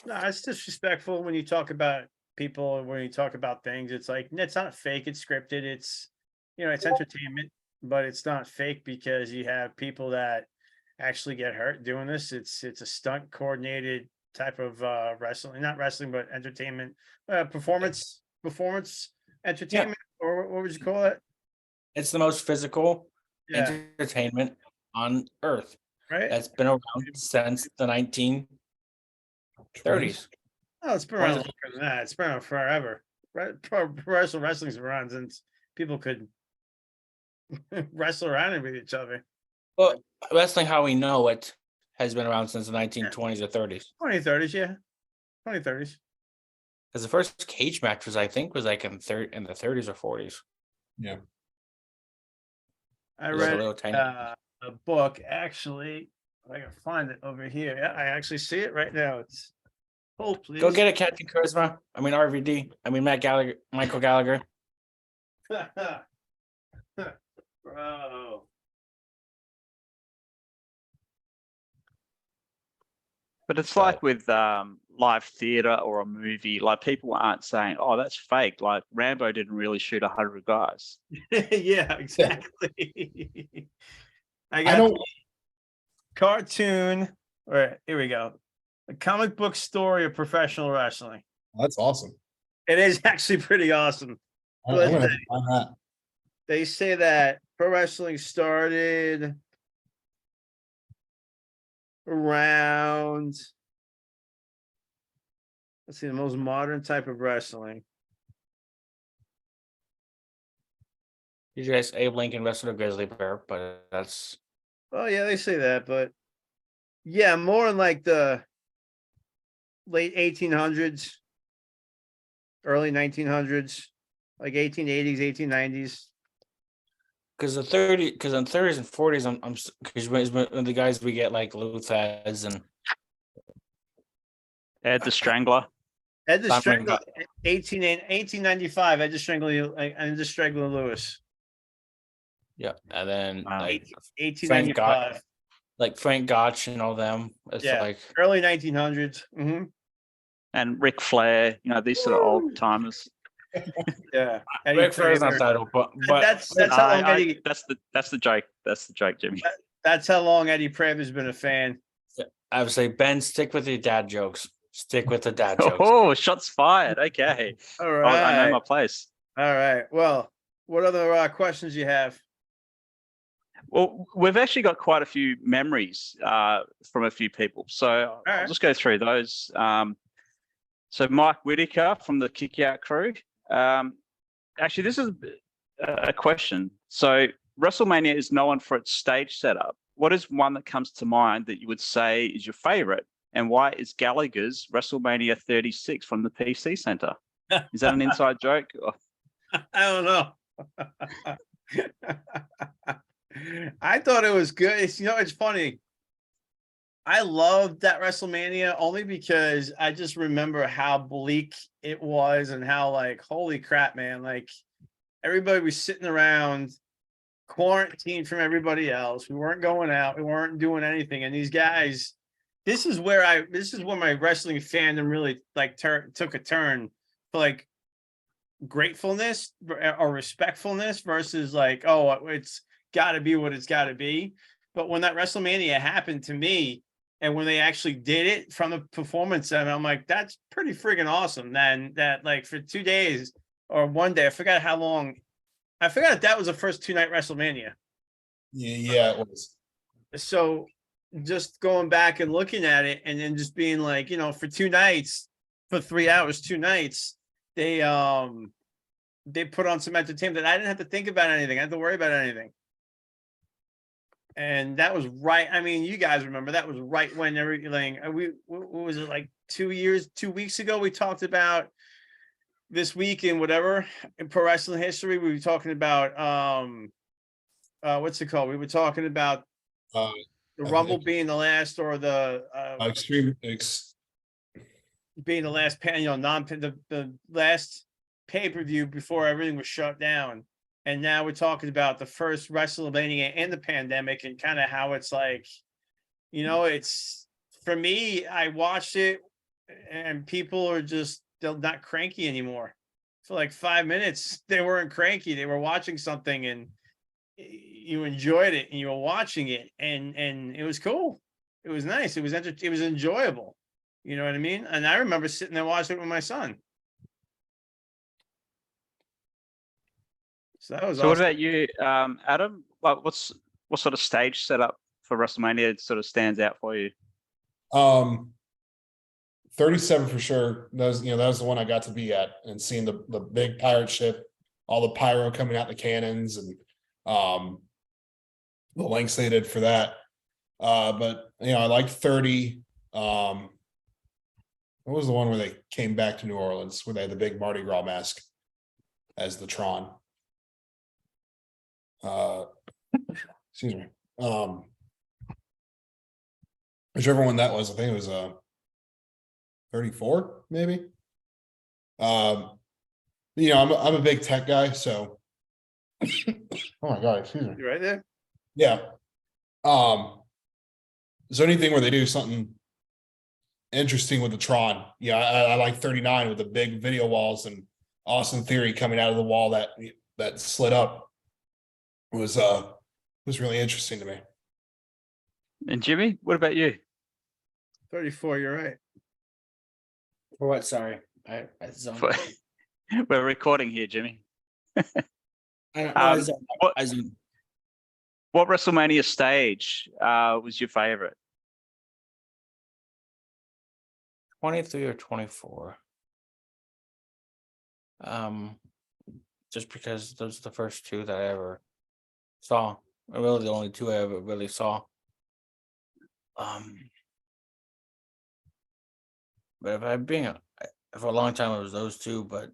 No, it's disrespectful when you talk about people, when you talk about things. It's like, it's not fake, it's scripted, it's, it's entertainment, but it's not fake because you have people that actually get hurt doing this. It's a stunt coordinated type of wrestling, not wrestling, but entertainment, performance entertainment, or what would you call it? It's the most physical Yeah, entertainment on earth. right. That's been around since the 1930s. Oh, it's been around longer than that. It's been around forever. Professional wrestling's been around since people could wrestle around with each other. Well, wrestling how we know it has been around since the 1920s or 30s. 2030s, yeah. 2030s. Because the first cage match was, I think, was like in the 30s or 40s. Yeah. I It was like a read little tiny. a book, actually. If I can find it over here. Yeah, I actually see it right now. It's hold, please. Go get it, Captain Charisma. I mean RVD. I mean Michael Gallagher. Bro. But it's like with live theater or a movie, like people aren't saying, "Oh, that's fake." Like Rambo didn't really shoot 100 guys. Yeah, exactly. I I got don't. cartoon. All right, here we go. A comic book story of professional wrestling. That's awesome. It is actually pretty awesome. I'm gonna have to find that. They say that pro wrestling started around, let's see, the most modern type of wrestling. You guys, Abe Lincoln wrestled a grizzly bear, but that's Oh yeah, they say that, but yeah, more in like the late 1800s, early 1900s, like 1880s, 1890s. because in 30s and 40s, I'm because when the guys we get like Luthez and Ed the Strangler. Ed the Simon Strangler, 1895, Ed the Strangler Lewis. yeah, and then Wow. like 1895. Frank Gotch and all them. It's Yeah. like Early 1900s. And Ric Flair, these sort of old timers. Yeah. Ric Flair's not that old, but That's how long Eddie. That's the joke. That's the joke, Jimmy. That's how long Eddie Prater's been a fan. I would say, Ben, stick with your dad jokes. Stick with the dad jokes. Oh, shots fired. Okay. All I right. know my place. All right. Well, what other questions you have? Well, we've actually got quite a few memories from a few people. So I'll right. just go through those. So Mike Whitaker from the Kick Out crew. Actually, this is a question. So WrestleMania is known for its stage setup. What is one that comes to mind that you would say is your favorite? And why is Gallagher's WrestleMania 36 from the PC Center? Is that an inside joke? I don't know. I thought it was good. It's funny. I loved that WrestleMania only because I just remember how bleak it was and how, like, holy crap, man, like everybody was sitting around quarantined from everybody else. We weren't going out. We weren't doing anything. And these guys, this is where my wrestling fandom really like took a turn for like gratefulness or respectfulness versus like, oh, it's got to be what it's got to be. But when that WrestleMania happened to me, and when they actually did it from the performance center, I'm like, that's pretty friggin' awesome. Then that, like, for 2 days or one day, I forgot how long. I forgot that was the first 2-night WrestleMania. Yeah, it was. So just going back and looking at it and then just being like, for 2 nights, for 3 hours, 2 nights, they put on some entertainment that I didn't have to think about anything. I didn't have to worry about anything. And that was right. I mean, you guys remember that was right when everything. What was it, like 2 weeks ago? We talked about this week in whatever in pro wrestling history. We were talking about what's it called? We were talking about the Rumble being the last, or the Extreme. being the last the last pay-per-view before everything was shut down. And now we're talking about the first Wrestlemania in the pandemic and kind of how it's like, it's for me, I watched it and people are they're not cranky anymore. For like 5 minutes, they weren't cranky. They were watching something and you enjoyed it and you were watching it and it was cool. It was nice. It was it was enjoyable. You know what I mean? And I remember sitting there watching it with my son. So that was So what awesome. about you, Adam? What sort of stage setup for WrestleMania sort of stands out for you? 37 for sure. That was the one I got to be at and seeing the big pirate ship, all the pyro coming out the cannons, and the lengths they did for that. But I liked 30. What was the one where they came back to New Orleans where they had the big Mardi Gras mask as the Tron? Excuse me. Whichever one that was, I think it was 34, maybe. I'm a big tech guy, so oh my god, excuse me. You right there? Yeah. So anything where they do something interesting with the Tron. Yeah, I like 39 with the big video walls and Austin Theory coming out of the wall that slid up was really interesting to me. And Jimmy, what about you? 34, you're right. For what? Sorry, I zoned. We're recording here, Jimmy. I zoned. What WrestleMania stage was your favorite? 23 or 24. Just because those are the first two that I ever saw. Really the only two I ever really saw. But if I'm being for a long time, it was those two. But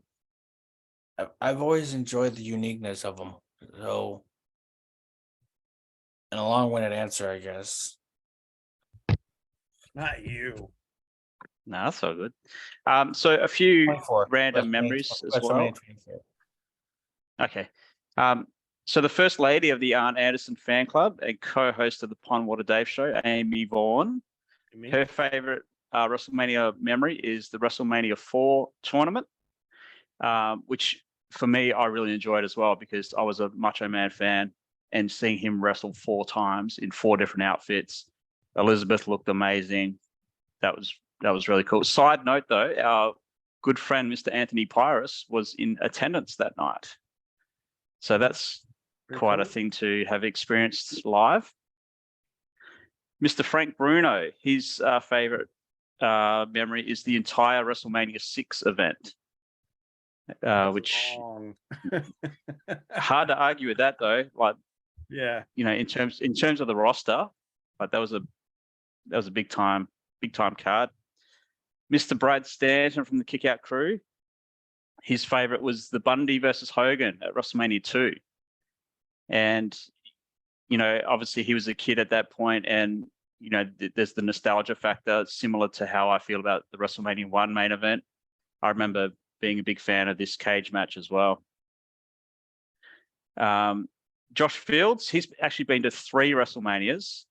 I've always enjoyed the uniqueness of them. So, and a long-winded answer, I guess. Not you. No, that's all good. So a few 24. random memories as well. 24. Okay. So the first lady of the Arn Anderson fan club and co-host of the Pondwater Dave show, Amy Vaughan, her favorite WrestleMania memory is the WrestleMania 4 tournament, which for me, I really enjoyed as well because I was a Macho Man fan and seeing him wrestle 4 times in 4 different outfits. Elizabeth looked amazing. That was really cool. Side note though, our good friend, Mr. Anthony Pyrus, was in attendance that night. So that's quite a thing to have experienced live. Mr. Frank Bruno, his favorite memory is the entire WrestleMania 6 event, which hard to argue with that though. Like, yeah, in terms of the roster, but that was a big time card. Mr. Brad Stanton from the Kickout crew, his favorite was the Bundy versus Hogan at WrestleMania 2. And, obviously he was a kid at that point and, there's the nostalgia factor similar to how I feel about the WrestleMania 1 main event. I remember being a big fan of this cage match as well. Josh Fields, he's actually been to 3 WrestleManias.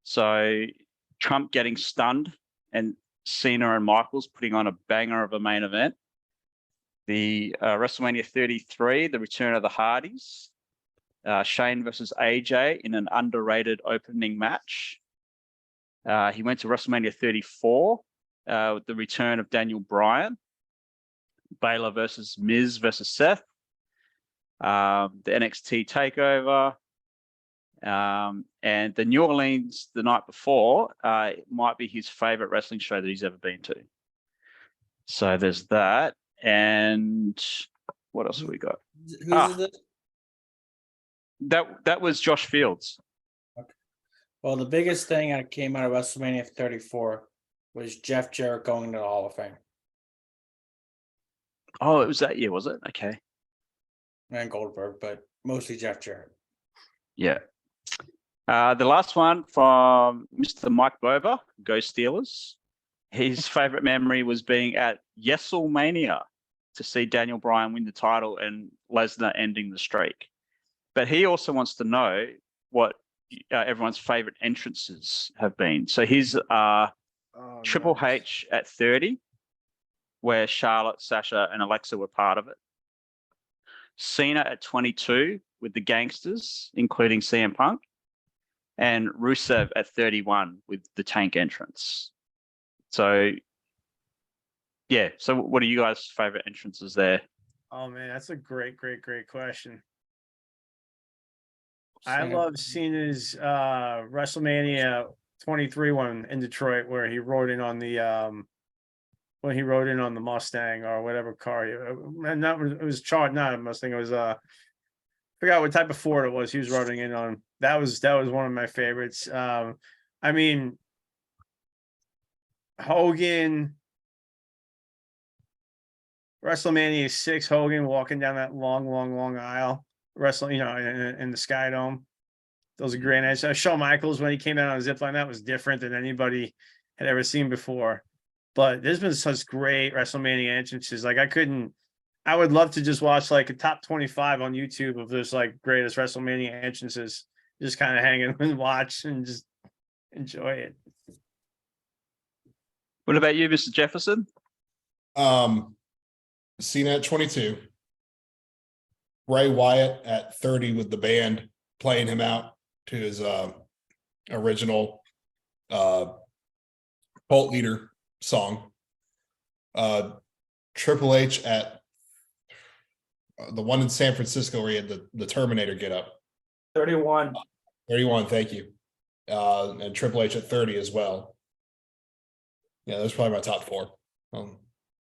So Trump getting stunned and Cena and Michaels putting on a banger of a main event. The WrestleMania 33, the return of the Hardys. Shane versus AJ in an underrated opening match. He went to WrestleMania 34 with the return of Daniel Bryan. Baylor versus Miz versus Seth. The NXT takeover. And the New Orleans the night before might be his favorite wrestling show that he's ever been to. So there's that. And what else have we got? Who's this? That was Josh Fields. Okay. Well, the biggest thing that came out of WrestleMania 34 was Jeff Jarrett going to the Hall of Fame. Oh, it was that year, was it? Okay. And Goldberg, but mostly Jeff Jarrett. Yeah. The last one from Mr. Mike Bober, Go Steelers. his favorite memory was being at Wrestlemania to see Daniel Bryan win the title and Lesnar ending the streak. But he also wants to know what everyone's favorite entrances have been. So his Triple nice. H at 30, where Charlotte, Sasha, and Alexa were part of it. Cena at 22 with the Gangsters, including CM Punk. And Rusev at 31 with the Tank entrance. So, yeah. So what are you guys' favorite entrances there? Oh man, that's a great question. I love Cena's WrestleMania 23 one in Detroit where he rode in on the Mustang or whatever car. And it was charged, not a Mustang. It was forgot what type of Ford it was he was riding in on. That was one of my favorites. I mean, Hogan, WrestleMania 6, Hogan walking down that long aisle, wrestling, in the Sky Dome. Those are great nights. Shawn Michaels when he came out on a zip line, that was different than anybody had ever seen before. But there's been such great WrestleMania entrances. Like I would love to just watch like a top 25 on YouTube of those like greatest WrestleMania entrances. Just kind of hanging and watch and just enjoy it. What about you, Mr. Jefferson? Cena at 22. Bray Wyatt at 30 with the band playing him out to his original Cult Leader song. Triple H at the one in San Francisco where he had the Terminator get up. 31. 31, thank you. And Triple H at 30 as well. Yeah, those are probably my top four.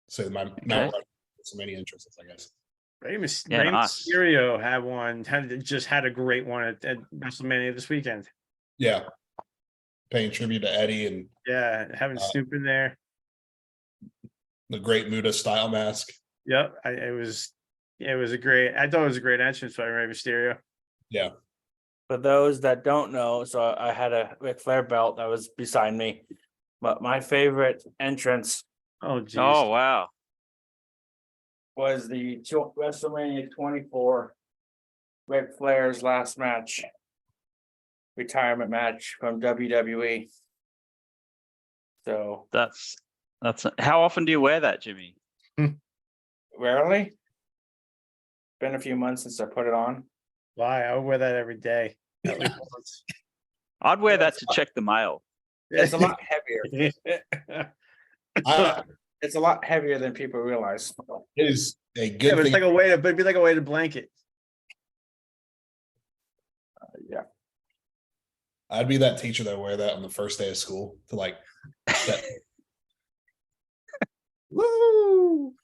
So Mount so many entrances, I guess. Rey nice. Mysterio had a great one at WrestleMania this weekend. Yeah. Paying tribute to Eddie and having Snoop in there. The Great Muta style mask. Yep. I thought it was a great entrance by Rey Mysterio. Yeah. For those that don't know, so I had a Ric Flair belt that was beside me. But my favorite entrance Oh geez. Oh, wow. was the WrestleMania 24 Ric Flair's last match, retirement match from WWE. So That's how often do you wear that, Jimmy? rarely. Been a few months since I put it on. Why? I would wear that every day. At least once. I'd wear that to check the mail. It's a lot heavier. I, It's a lot heavier than people realize. it is a good Yeah, but it's thing. like it'd be like a weighted blanket. Yeah. I'd be that teacher that wear that on the first day of school to like Woo!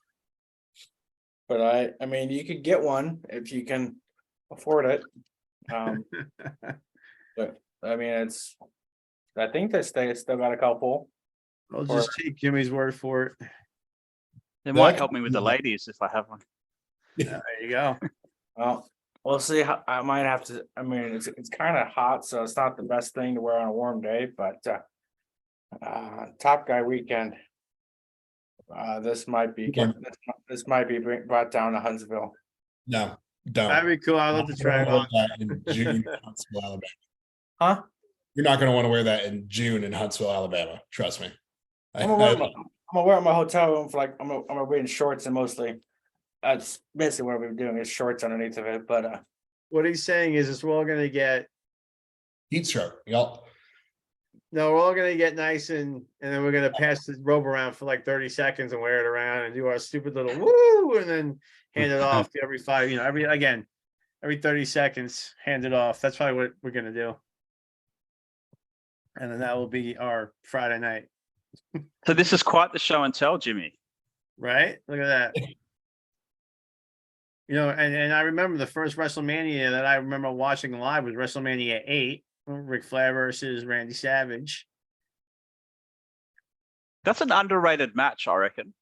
But I mean, you could get one if you can afford it. But I mean, I think they still got a couple. I'll just take Jimmy's word for it. It might help me with the ladies if I have one. There you go. Well, we'll see. I might have to. I mean, it's kind of hot, so it's not the best thing to wear on a warm day. But Top Guy weekend, this might be brought down to Huntsville. no, don't. That'd be cool. I'd love to try it on. In June in Huntsville, Alabama. Huh? You're not going to want to wear that in June in Huntsville, Alabama. Trust me. I'm gonna wear it in my hotel room for like I'm gonna wear in shorts and mostly. That's basically what we're doing is shorts underneath of it. But What he's saying is we're all gonna get heat stroke. Y'all. no, we're all gonna get nice and then we're gonna pass the robe around for like 30 seconds and wear it around and do our stupid little woo and then hand it off to every 30 seconds, hand it off. That's probably what we're gonna do. And then that will be our Friday night. So this is quite the show and tell, Jimmy. Right? Look at that. And I remember the first WrestleMania that I remember watching live was WrestleMania 8, Ric Flair versus Randy Savage. That's an underrated match, I reckon.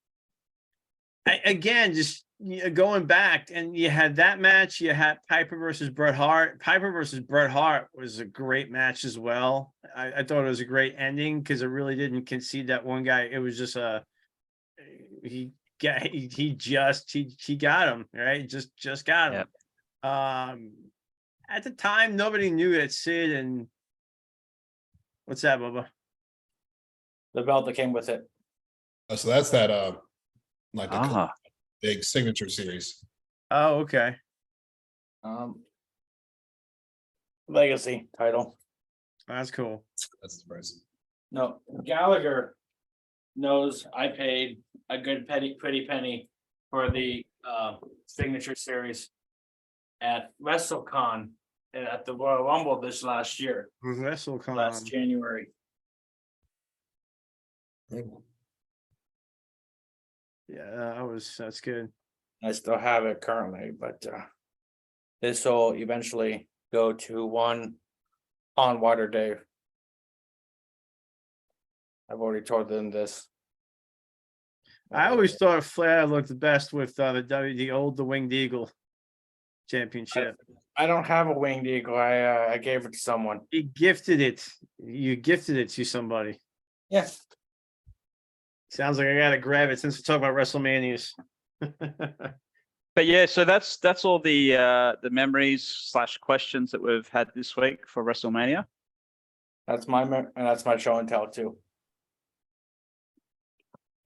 Again, just going back, and you had that match. You had Piper versus Bret Hart. Piper versus Bret Hart was a great match as well. I thought it was a great ending because it really didn't concede that one guy. It was just he got him right. Just got him. At the time, nobody knew that Sid and what's that, Bubba? The belt that came with it. Oh, so that's that like the Ah, big signature series. Oh, okay. Legacy title. That's cool. That's the price. No, Gallagher knows I paid a good pretty penny for the signature series at WrestleCon at the Royal Rumble this last year, last WrestleCon. January. Yeah, that's good. I still have it currently, but this will eventually go to one on Water Day. I've already told them this. I always thought Flair looked the best with the Winged Eagle championship. I don't have a winged eagle. I gave it to someone. He gifted it. You gifted it to somebody. Yeah. Sounds like I gotta grab it since we're talking about WrestleManias. but yeah, so that's all the memories / questions that we've had this week for WrestleMania. That's and that's my show and tell too.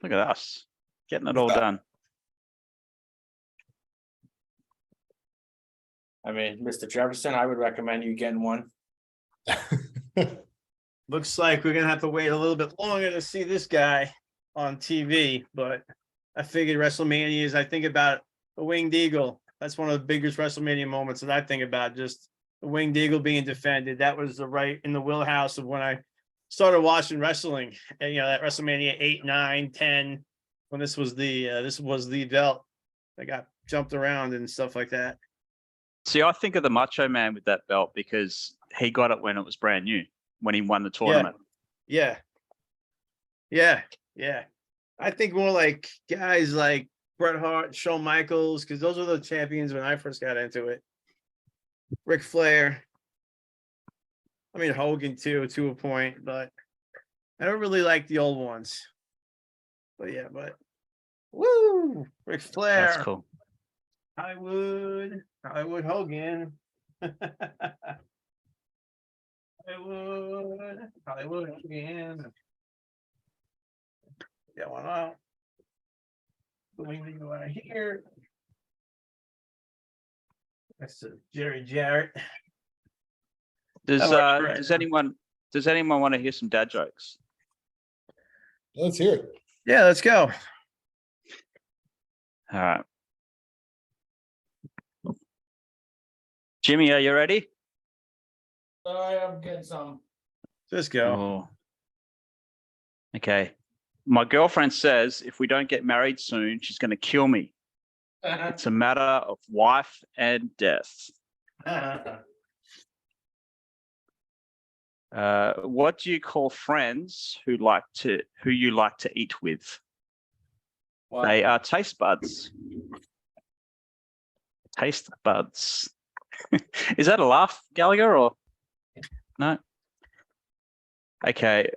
Look at us getting it all done. I mean, Mr. Jefferson, I would recommend you getting one. Looks like we're gonna have to wait a little bit longer to see this guy on TV, but I figured WrestleMania is, I think about the Winged Eagle. That's one of the biggest WrestleMania moments that I think about, just the Winged Eagle being defended. That was right in the wheelhouse of when I started watching wrestling. And that WrestleMania 8, 9, 10, when this was the belt that got jumped around and stuff like that. See, I think of the Macho Man with that belt because he got it when it was brand new, when he won the tournament. Yeah. I think more like guys like Bret Hart, Shawn Michaels, because those were the champions when I first got into it. Ric Flair. I mean, Hogan too, to a point, but I don't really like the old ones. But woo! Ric Flair. That's cool. Hollywood Hogan. Hollywood Hogan. Get one out. Going to go out here. That's Jerry Jarrett. Does anyone want to hear some dad jokes? Let's hear it. Yeah, let's go. All right. Jimmy, are you ready? I'm getting some. Just go. Oh. Okay. My girlfriend says if we don't get married soon, she's going to kill me. It's a matter of life and death. What do you call friends who you like to eat with? What? They are taste buds. Taste buds. Is that a laugh, Gallagher, or no? Okay.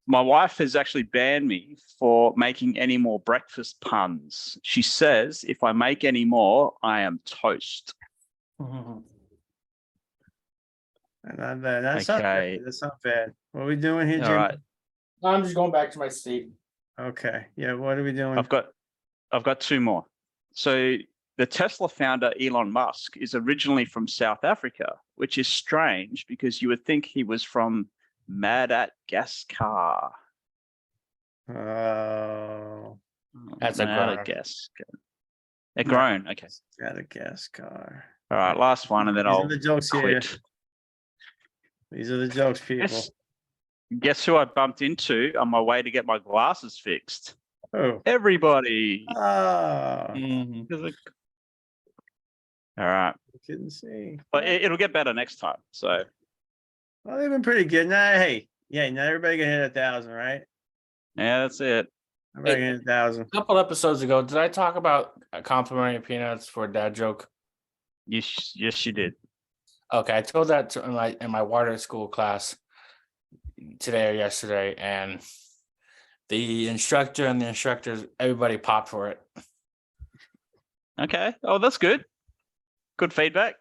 My wife has actually banned me for making any more breakfast puns. She says if I make any more, I am toast. Not bad. That's Okay. not bad. That's not bad. What are we doing here, All Jim? right. I'm just going back to my seat. Okay. Yeah, what are we doing? I've got two more. So the Tesla founder, Elon Musk, is originally from South Africa, which is strange because you would think he was from Madagascar. Oh, That's a groan. Madagascar. A groan. Okay. Madagascar. All right. Last one, and then These I'll are the jokes here. quit. These are the jokes, people. Guess who I bumped into on my way to get my glasses fixed? Oh. Everybody. Ah. All right. Couldn't see. But it'll get better next time. So. Well, they've been pretty good. Nah, hey, yeah, not everybody can hit 1,000, right? Yeah, that's it. I'm reckon 1,000. A couple episodes ago, did I talk about complimentary peanuts for a dad joke? Yes, you did. Okay, I told that in my water school class today or yesterday, and the instructor and the instructors, everybody popped for it. Okay. Oh, that's good. Good feedback.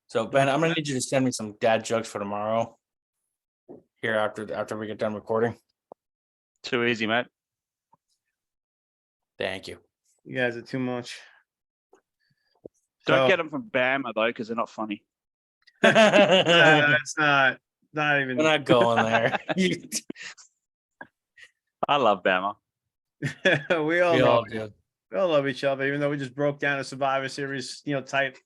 So Ben, I'm gonna need you to send me some dad jokes for tomorrow. Here after we get done recording. Too easy, mate. Thank you. You guys are too much. Don't So, get them from Bama though, because they're not funny. it's not even. We're not going there. I love Bama. we all We know. all do. We all love each other, even though we just broke down a Survivor Series, type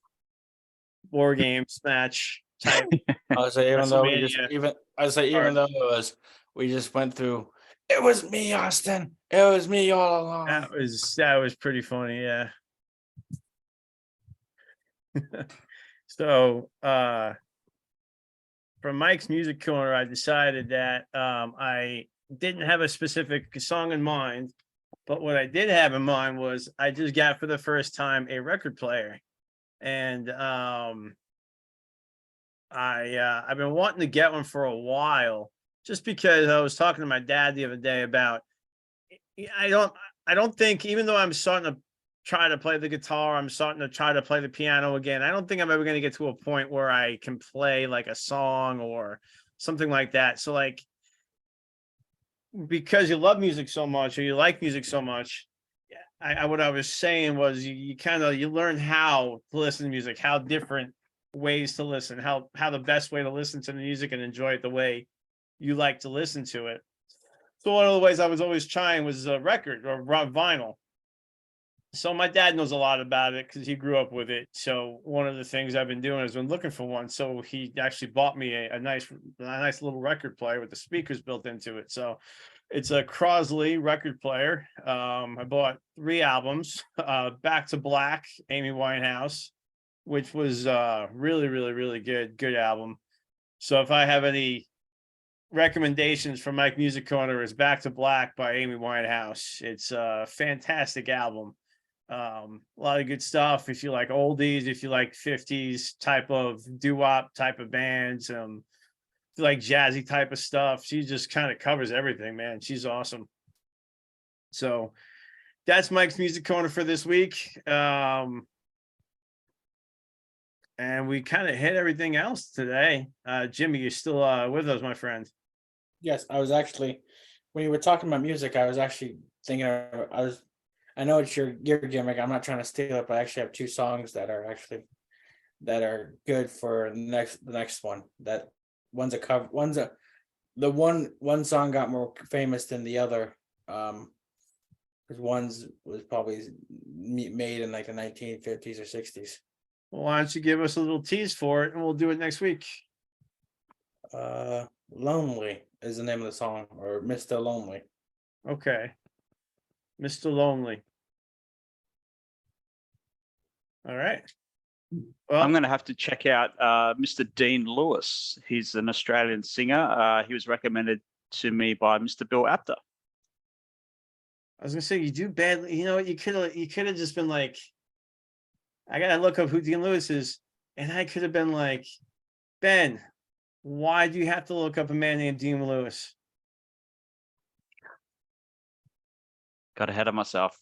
war games match type. I was like, even though we just Wrestlemania. we just went through. It was me, Austin. It was me all along. That was pretty funny, yeah. So from Mike's Music Corner, I decided that I didn't have a specific song in mind, but what I did have in mind was I just got for the first time a record player. And I've been wanting to get one for a while, just because I was talking to my dad the other day about I don't think, even though I'm starting to try to play the guitar, I'm starting to try to play the piano again, I don't think I'm ever going to get to a point where I can play like a song or something like that. So like, because you love music so much or you like music so much, what I was saying was you learn how to listen to music, how different ways to listen, how the best way to listen to the music and enjoy it the way you like to listen to it. So one of the ways I was always trying was a record or vinyl. So my dad knows a lot about it because he grew up with it. So one of the things I've been doing is been looking for one. So he actually bought me a nice little record player with the speakers built into it. So it's a Crosley record player. I bought 3 albums, Back to Black, Amy Winehouse, which was really, really, really good album. So if I have any recommendations for Mike Music Corner, is Back to Black by Amy Winehouse. It's a fantastic album. A lot of good stuff if you like oldies, if you like 50s type of doo-wop type of bands, if you like jazzy type of stuff. She just kind of covers everything, man. She's awesome. So that's Mike's Music Corner for this week. And we kind of hit everything else today. Jimmy, you're still with us, my friend. Yes, I was actually, when you were talking about music, I was actually thinking I know it's your gimmick. I'm not trying to steal it, but I actually have 2 songs that are good for the next one. That one's a cover. One song got more famous than the other. Because one's was probably made in like the 1950s or 60s. Well, why don't you give us a little tease for it and we'll do it next week. Lonely is the name of the song, or Mr. Lonely. Okay. Mr. Lonely. All right. Well, I'm going to have to check out Mr. Dean Lewis. He's an Australian singer. He was recommended to me by Mr. Bill Apter. I was gonna say you do badly. You know what? You could have just been like, I gotta look up who Dean Lewis is, and I could have been like, Ben, why do you have to look up a man named Dean Lewis? Got ahead of myself.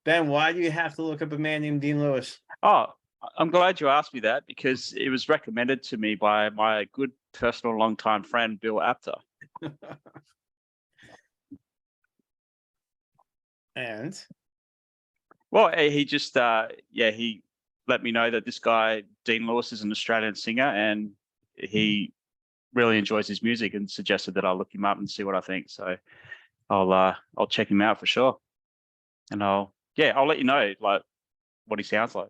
Ben, why do you have to look up a man named Dean Lewis? Oh, I'm glad you asked me that, because it was recommended to me by my good personal longtime friend, Bill Apter. And? Well, he just, he let me know that this guy, Dean Lewis, is an Australian singer, and he really enjoys his music, and suggested that I look him up and see what I think. So I'll check him out for sure. And I'll let you know like what he sounds like.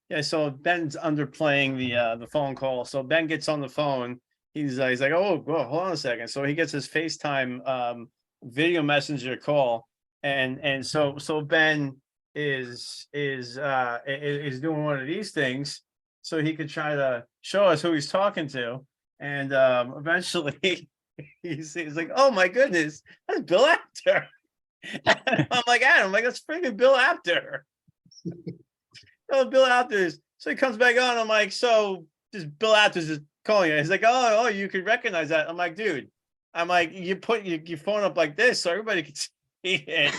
Yeah, so Ben's underplaying the phone call. So Ben gets on the phone. He's like, oh, hold on a second. So he gets his FaceTime video messenger call, and so Ben is doing one of these things so he could try to show us who he's talking to. And eventually he's like, "Oh my goodness, that's Bill Apter." And I'm like, "Adam, like that's freaking Bill Apter." Oh, Bill Apter's. So he comes back on. I'm like, "So this Bill Apter's just calling you." He's like, "Oh, you could recognize that." I'm like, "Dude," I'm like, "You put your phone up like this so everybody can see it."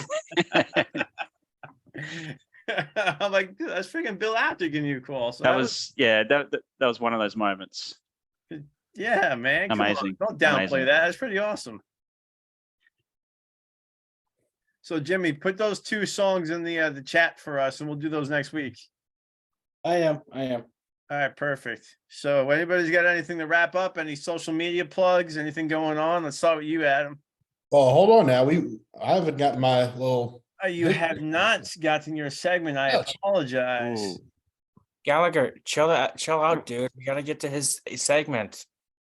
I'm like, "Dude, that's freaking Bill Apter giving you a call." So That was that was one of those moments. yeah, man. Come on, Amazing. don't downplay Amazing. that. That's pretty awesome. So Jimmy, put those 2 songs in the chat for us, and we'll do those next week. I am. All right, perfect. So anybody's got anything to wrap up? Any social media plugs? Anything going on? Let's start with you, Adam. Well, hold on now. I haven't gotten my little. You have not gotten your segment. I Oh, apologize. Ooh. Gallagher, chill out, dude. We gotta get to his segment.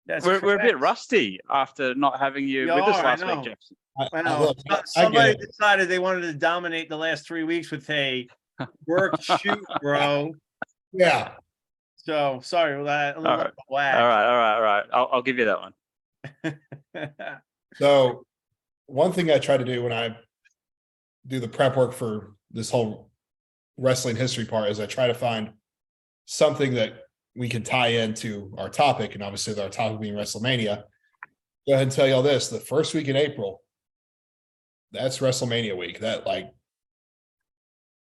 That's We're a bit correct. rusty after not having you You with us are, I last week, know. Jefferson. I know. Look, I get Somebody it. decided they wanted to dominate the last 3 weeks with a work shoot, bro. Yeah. So sorry for that. A little All right. off the whack. All right. I'll give you that one. So one thing I try to do when I do the prep work for this whole wrestling history part is I try to find something that we can tie into our topic, and obviously our topic being WrestleMania. Go ahead and tell you all this: the first week in April, that's WrestleMania week. That I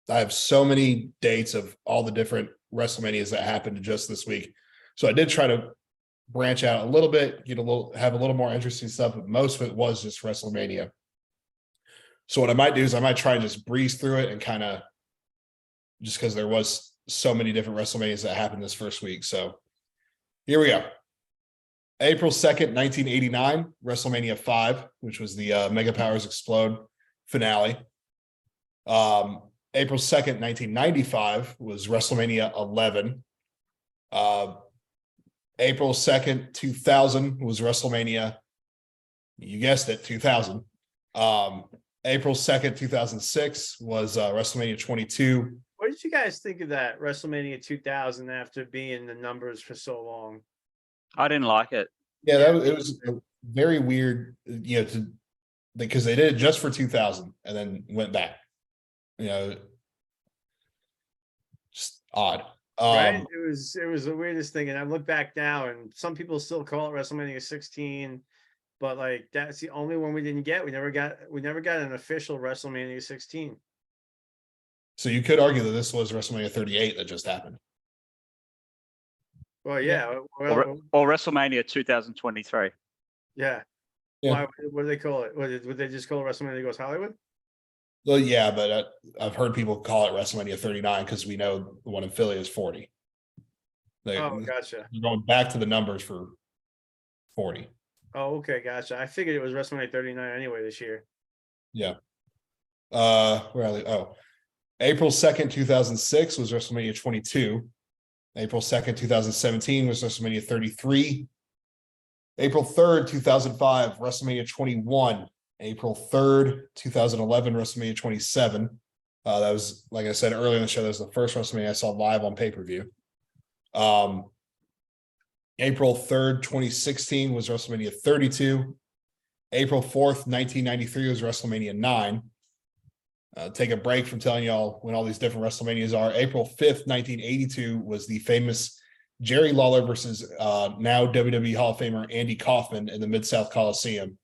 have so many dates of all the different WrestleManias that happened just this week. So I did try to branch out a little bit, have a little more interesting stuff, but most of it was just WrestleMania. So what I might do is I might try and just breeze through it and kind of, just because there was so many different WrestleManias that happened this first week. So here we go. April 2nd, 1989, WrestleMania 5, which was the Mega Powers Explode finale. April 2nd, 1995 was WrestleMania 11. April 2nd, 2000 was WrestleMania, you guessed it, 2000. April 2nd, 2006 was WrestleMania 22. What did you guys think of that WrestleMania 2000 after being the numbers for so long? I didn't like it. Yeah, it was very weird, because they did it just for 2000 and then went back. Just odd. Right? It was the weirdest thing. And I look back now, and some people still call it WrestleMania 16, but like that's the only one we didn't get. We never got an official WrestleMania 16. So you could argue that this was WrestleMania 38 that just happened. Well, yeah. Or WrestleMania 2023. Yeah. Yeah. What do they call it? Would they just call it WrestleMania Goes Hollywood? Well, yeah, but I've heard people call it WrestleMania 39 because we know the one in Philly is 40. Oh, gotcha. You're going back to the numbers for 40. Oh, okay, gotcha. I figured it was WrestleMania 39 anyway this year. Yeah. Where are they? Oh, April 2nd, 2006 was WrestleMania 22. April 2nd, 2017 was WrestleMania 33. April 3rd, 2005, WrestleMania 21. April 3rd, 2011, WrestleMania 27. That was, like I said earlier in the show, that was the first WrestleMania I saw live on pay-per-view. April 3rd, 2016 was WrestleMania 32. April 4th, 1993 was WrestleMania 9. Take a break from telling y'all when all these different WrestleManias are. April 5th, 1982 was the famous Jerry Lawler versus now WWE Hall of Famer Andy Kaufman in the Mid-South Coliseum.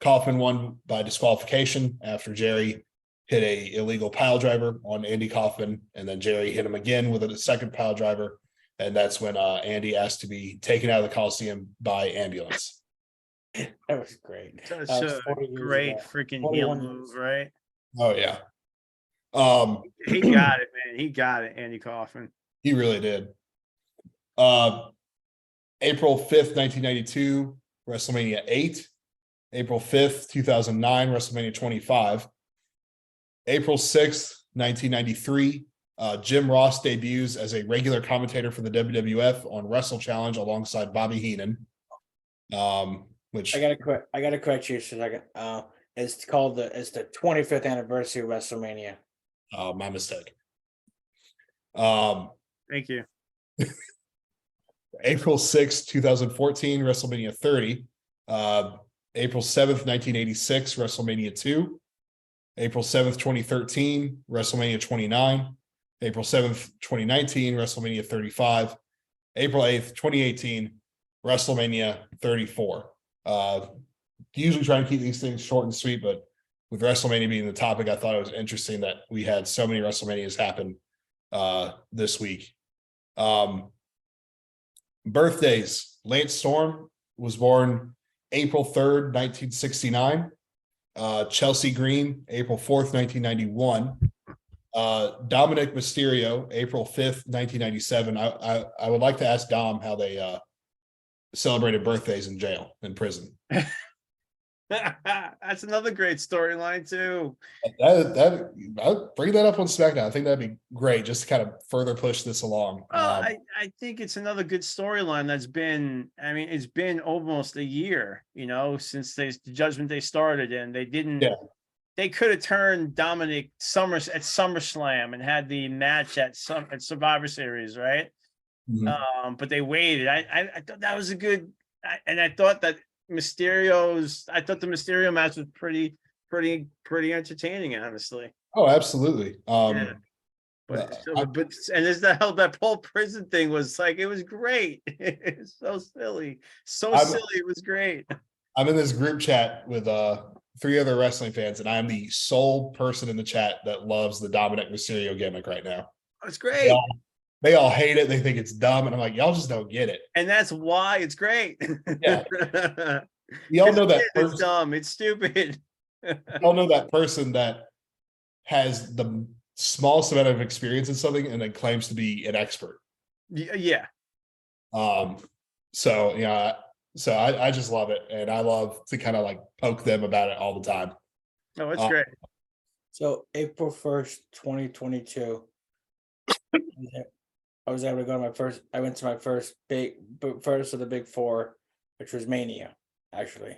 Kaufman won by disqualification after Jerry hit a illegal pile driver on Andy Kaufman, and then Jerry hit him again with a second pile driver, and that's when Andy asked to be taken out of the Coliseum by ambulance. That was great. Such That was a 40 years great ago. freaking 41 heel years. move, right? Oh yeah. He got it, man. He got it, Andy Kaufman. He really did. April 5th, 1992, WrestleMania 8. April 5th, 2009, WrestleMania 25. April 6th, 1993, Jim Ross debuts as a regular commentator for the WWF on Wrestle Challenge alongside Bobby Heenan. Which I gotta correct you for a second. It's the 25th anniversary of WrestleMania. my mistake. Thank you. April 6th, 2014, WrestleMania 30. April 7th, 1986, WrestleMania 2. April 7th, 2013, WrestleMania 29. April 7th, 2019, WrestleMania 35. April 8th, 2018, WrestleMania 34. Usually try to keep these things short and sweet, but with WrestleMania being the topic, I thought it was interesting that we had so many WrestleManias happen this week. Birthdays. Lance Storm was born April 3rd, 1969. Chelsea Green, April 4th, 1991. Dominic Mysterio, April 5th, 1997. I would like to ask Dom how they celebrated birthdays in prison. That's another great storyline too. I'll bring that up on SmackDown. I think that'd be great, just to kind of further push this along. Well, I think it's another good storyline that's been, I mean, it's been almost a year, since the Judgment Day started, and they didn't. Yeah. They could have turned Dominic Summers at SummerSlam and had the match at Survivor Series, right? Mhm. But they waited. I thought that was a good, and I thought that the Mysterio match was pretty entertaining, honestly. Oh, absolutely. Yeah. But and there's that whole prison thing was like, it was great. It's so silly, silly. It was great. I'm in this group chat with 3 other wrestling fans, and I'm the sole person in the chat that loves the Dominic Mysterio gimmick right now. It's great. They all hate it. They think it's dumb, and I'm like, y'all just don't get it. And that's why it's great. Yeah. Y'all know that it's dumb. It's stupid. Y'all know that person that has the smallest amount of experience in something and then claims to be an expert. Yeah. So I just love it, and I love to kind of like poke them about it all the time. Oh, it's great. So April 1st, 2022, I was able to go to I went to my first of the big 4, which was Mania, actually,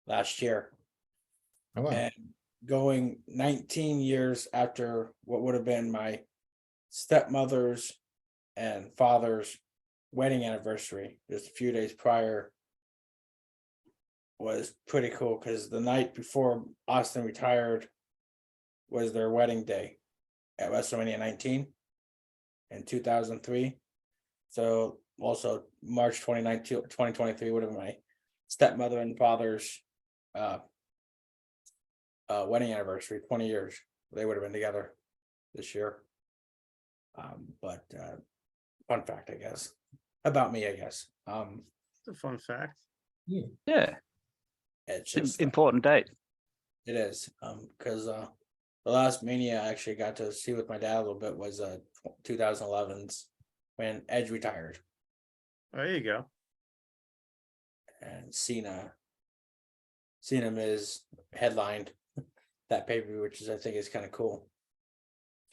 last year. Oh, wow. And going 19 years after what would have been my stepmother's and father's wedding anniversary, just a few days prior, was pretty cool, because the night before Austin retired was their wedding day at WrestleMania 19 in 2003. So also March 29th, 2023 would have been my stepmother and father's wedding anniversary, 20 years. They would have been together this year. But fun fact, I guess, about me, I guess. It's a fun fact. Yeah, It's it's just an important date. It is, because the last Mania I actually got to see with my dad a little bit was 2011's when Edge retired, There you go. and Cena Miz headlined that pay-per-view, which I think is kind of cool.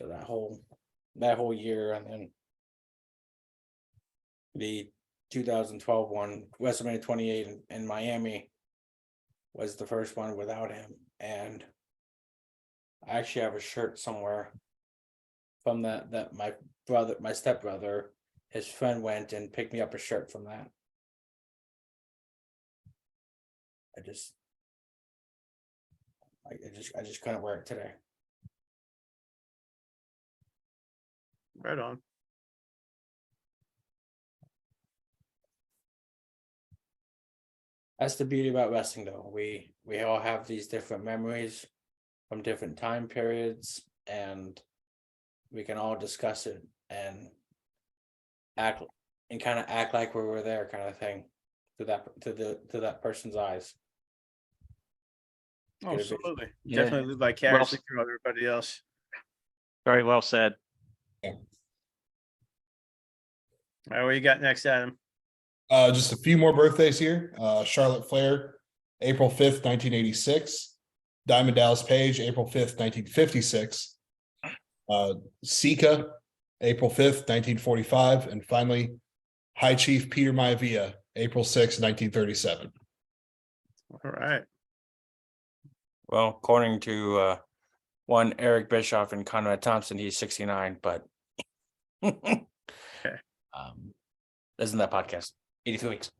So that whole year, and then the 2012 one, WrestleMania 28 in Miami, was the first one without him. And I actually have a shirt somewhere from that my stepbrother, his friend, went and picked me up a shirt from that. I just couldn't wear it today. Right on. That's the beauty about wrestling, though. We all have these different memories from different time periods, and we can all discuss it and act like we were there, kind of thing, to that person's eyes. Oh, absolutely. Yeah. Definitely live vicariously through everybody else. Very well said. All right, what you got next, Adam? Just a few more birthdays here. Charlotte Flair, April 5th, 1986. Diamond Dallas Page, April 5th, 1956. Sika, April 5th, 1945. And finally, High Chief Peter Maivia, April 6th, 1937. All right. Well, according to one Eric Bischoff and Conrad Thompson, he's 69, but Listen to that podcast. 83 weeks.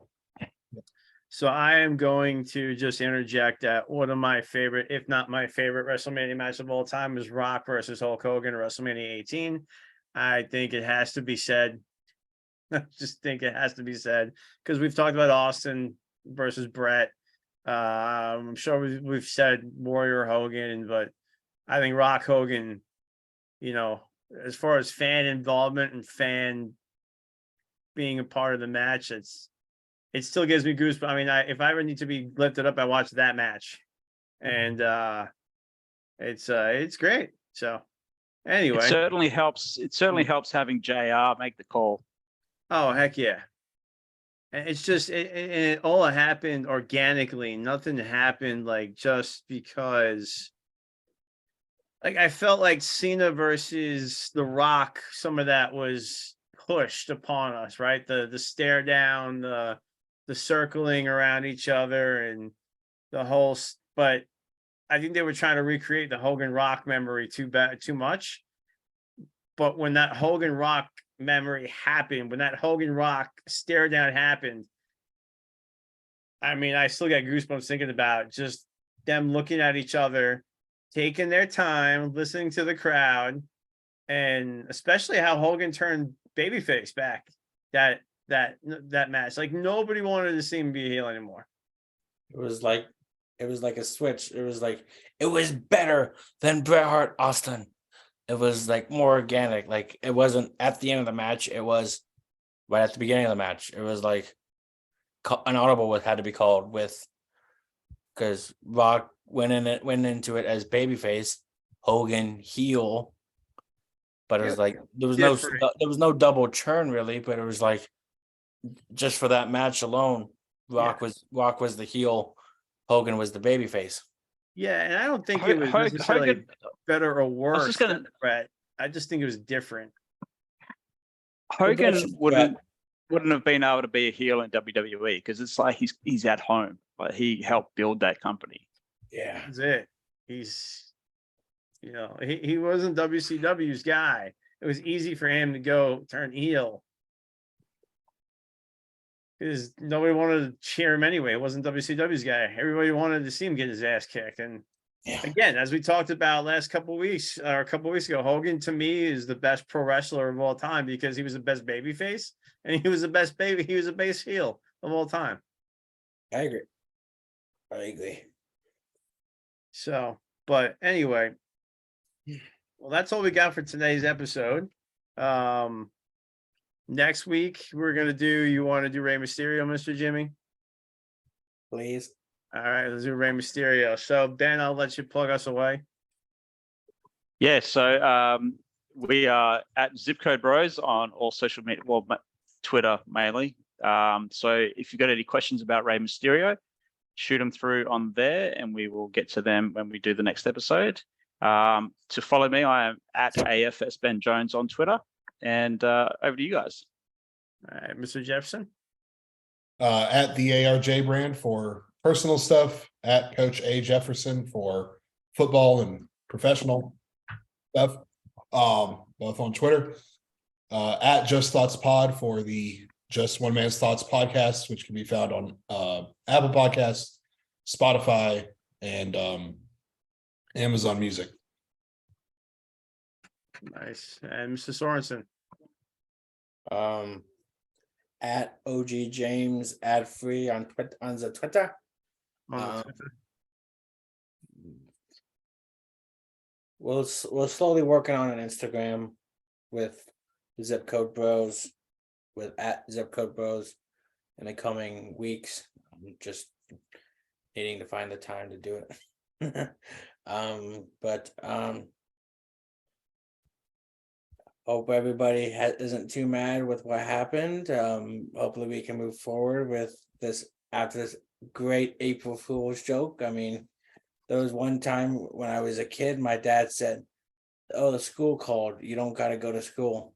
So I am going to just interject that one of my favorite, if not my favorite, WrestleMania match of all time is Rock versus Hulk Hogan, WrestleMania 18. I think it has to be said. I just think it has to be said because we've talked about Austin versus Brett. I'm sure we've said Warrior Hogan, but I think Rock Hogan, as far as fan involvement and fan being a part of the match, it still gives me goosebumps. I mean, if I ever need to be lifted up, I watch that match, and it's great. So anyway, It certainly helps. It certainly helps having JR make the call. oh heck yeah. And it's just it all happened organically. Nothing happened like just because. Like I felt like Cena versus The Rock, some of that was pushed upon us, right? The stare down, the circling around each other, and the whole. But I think they were trying to recreate the Hogan Rock memory too much. But when that Hogan Rock memory happened, when that Hogan Rock stare down happened, I mean, I still got goosebumps thinking about just them looking at each other, taking their time, listening to the crowd, and especially how Hogan turned babyface back that match. Like nobody wanted to see him be a heel anymore. It was like a switch. It was like it was better than Bret Hart Austin. It was like more organic. Like it wasn't at the end of the match. It was right at the beginning of the match. It was like an audible had to be called with because Rock went into it as babyface, Hogan heel. But it was like there was no double churn really. But it was like just for that match alone, Rock was the heel, Hogan was the babyface. Yeah, and I don't think it was necessarily better or worse than Brett. I just think it was different. Hogan wouldn't have been able to be a heel in WWE because it's like he's at home. Like he helped build that company. Yeah, that's it. He's, he wasn't WCW's guy. It was easy for him to go turn heel because nobody wanted to cheer him anyway. It wasn't WCW's guy. Everybody wanted to see him get his ass kicked. And again, as we talked about a couple weeks ago, Hogan to me is the best pro wrestler of all time because he was the best babyface and he was the best he was the base heel of all time. I agree. So, but anyway, well, that's all we got for today's episode. Next week we're gonna do. You want to do Rey Mysterio, Mr. Jimmy? Please. All right, let's do Rey Mysterio. So, Ben, I'll let you plug us away. Yeah. So we are at Zip Code Bros on all social media, well, Twitter mainly. So if you've got any questions about Rey Mysterio, shoot them through on there and we will get to them when we do the next episode. To follow me, I am at AFS Ben Jones on Twitter. And over to you guys. All right, Mr. Jefferson. At the ARJ brand for personal stuff, at Coach A Jefferson for football and professional stuff. Both on Twitter. At Just Thoughts Pod for the Just One Man's Thoughts podcast, which can be found on Apple Podcasts, Spotify, and Amazon Music. Nice. And Mr. Sorensen. At OG James ad free on the Twitter. We're slowly working on an Instagram with Zip Code Bros, with at Zip Code Bros in the coming weeks. I'm just needing to find the time to do it. Hope everybody isn't too mad with what happened. Hopefully we can move forward with this after this great April Fool's joke. I mean, there was one time when I was a kid, my dad said, "Oh, the school called. You don't got to go to school."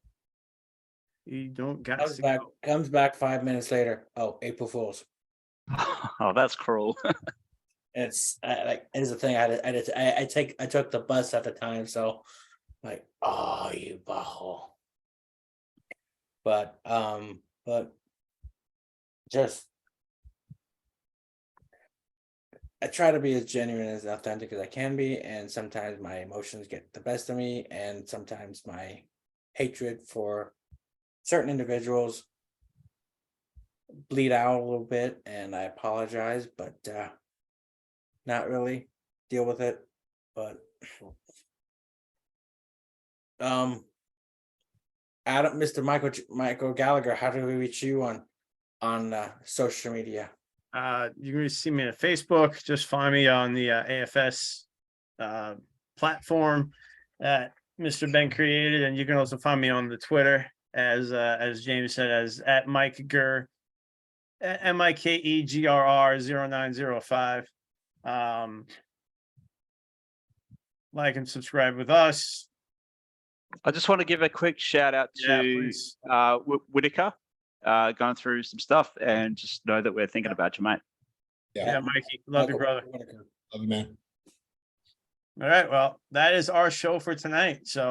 You don't got comes back 5 minutes later. Oh, April Fool's. Oh, that's cruel. It's here's the thing. I took the bus at the time, so like, oh, you butthole. But just I try to be as genuine as authentic as I can be, and sometimes my emotions get the best of me, and sometimes my hatred for certain individuals bleed out a little bit, and I apologize, but not really deal with it. But Adam, Mr. Michael Gallagher, how do we reach you on social media? You can see me on Facebook. Just find me on the AFS platform that Mr. Ben created, and you can also find me on the Twitter as James said, as at Mike Gurr, MIKEGRR 0905. Like and subscribe with us. I just want to give a quick shout out Yeah, to please. Whitaker, going through some stuff, and just know that we're thinking about you, mate. Yeah, Mikey, love you, brother. Love you, man. All right, well, that is our show for tonight. So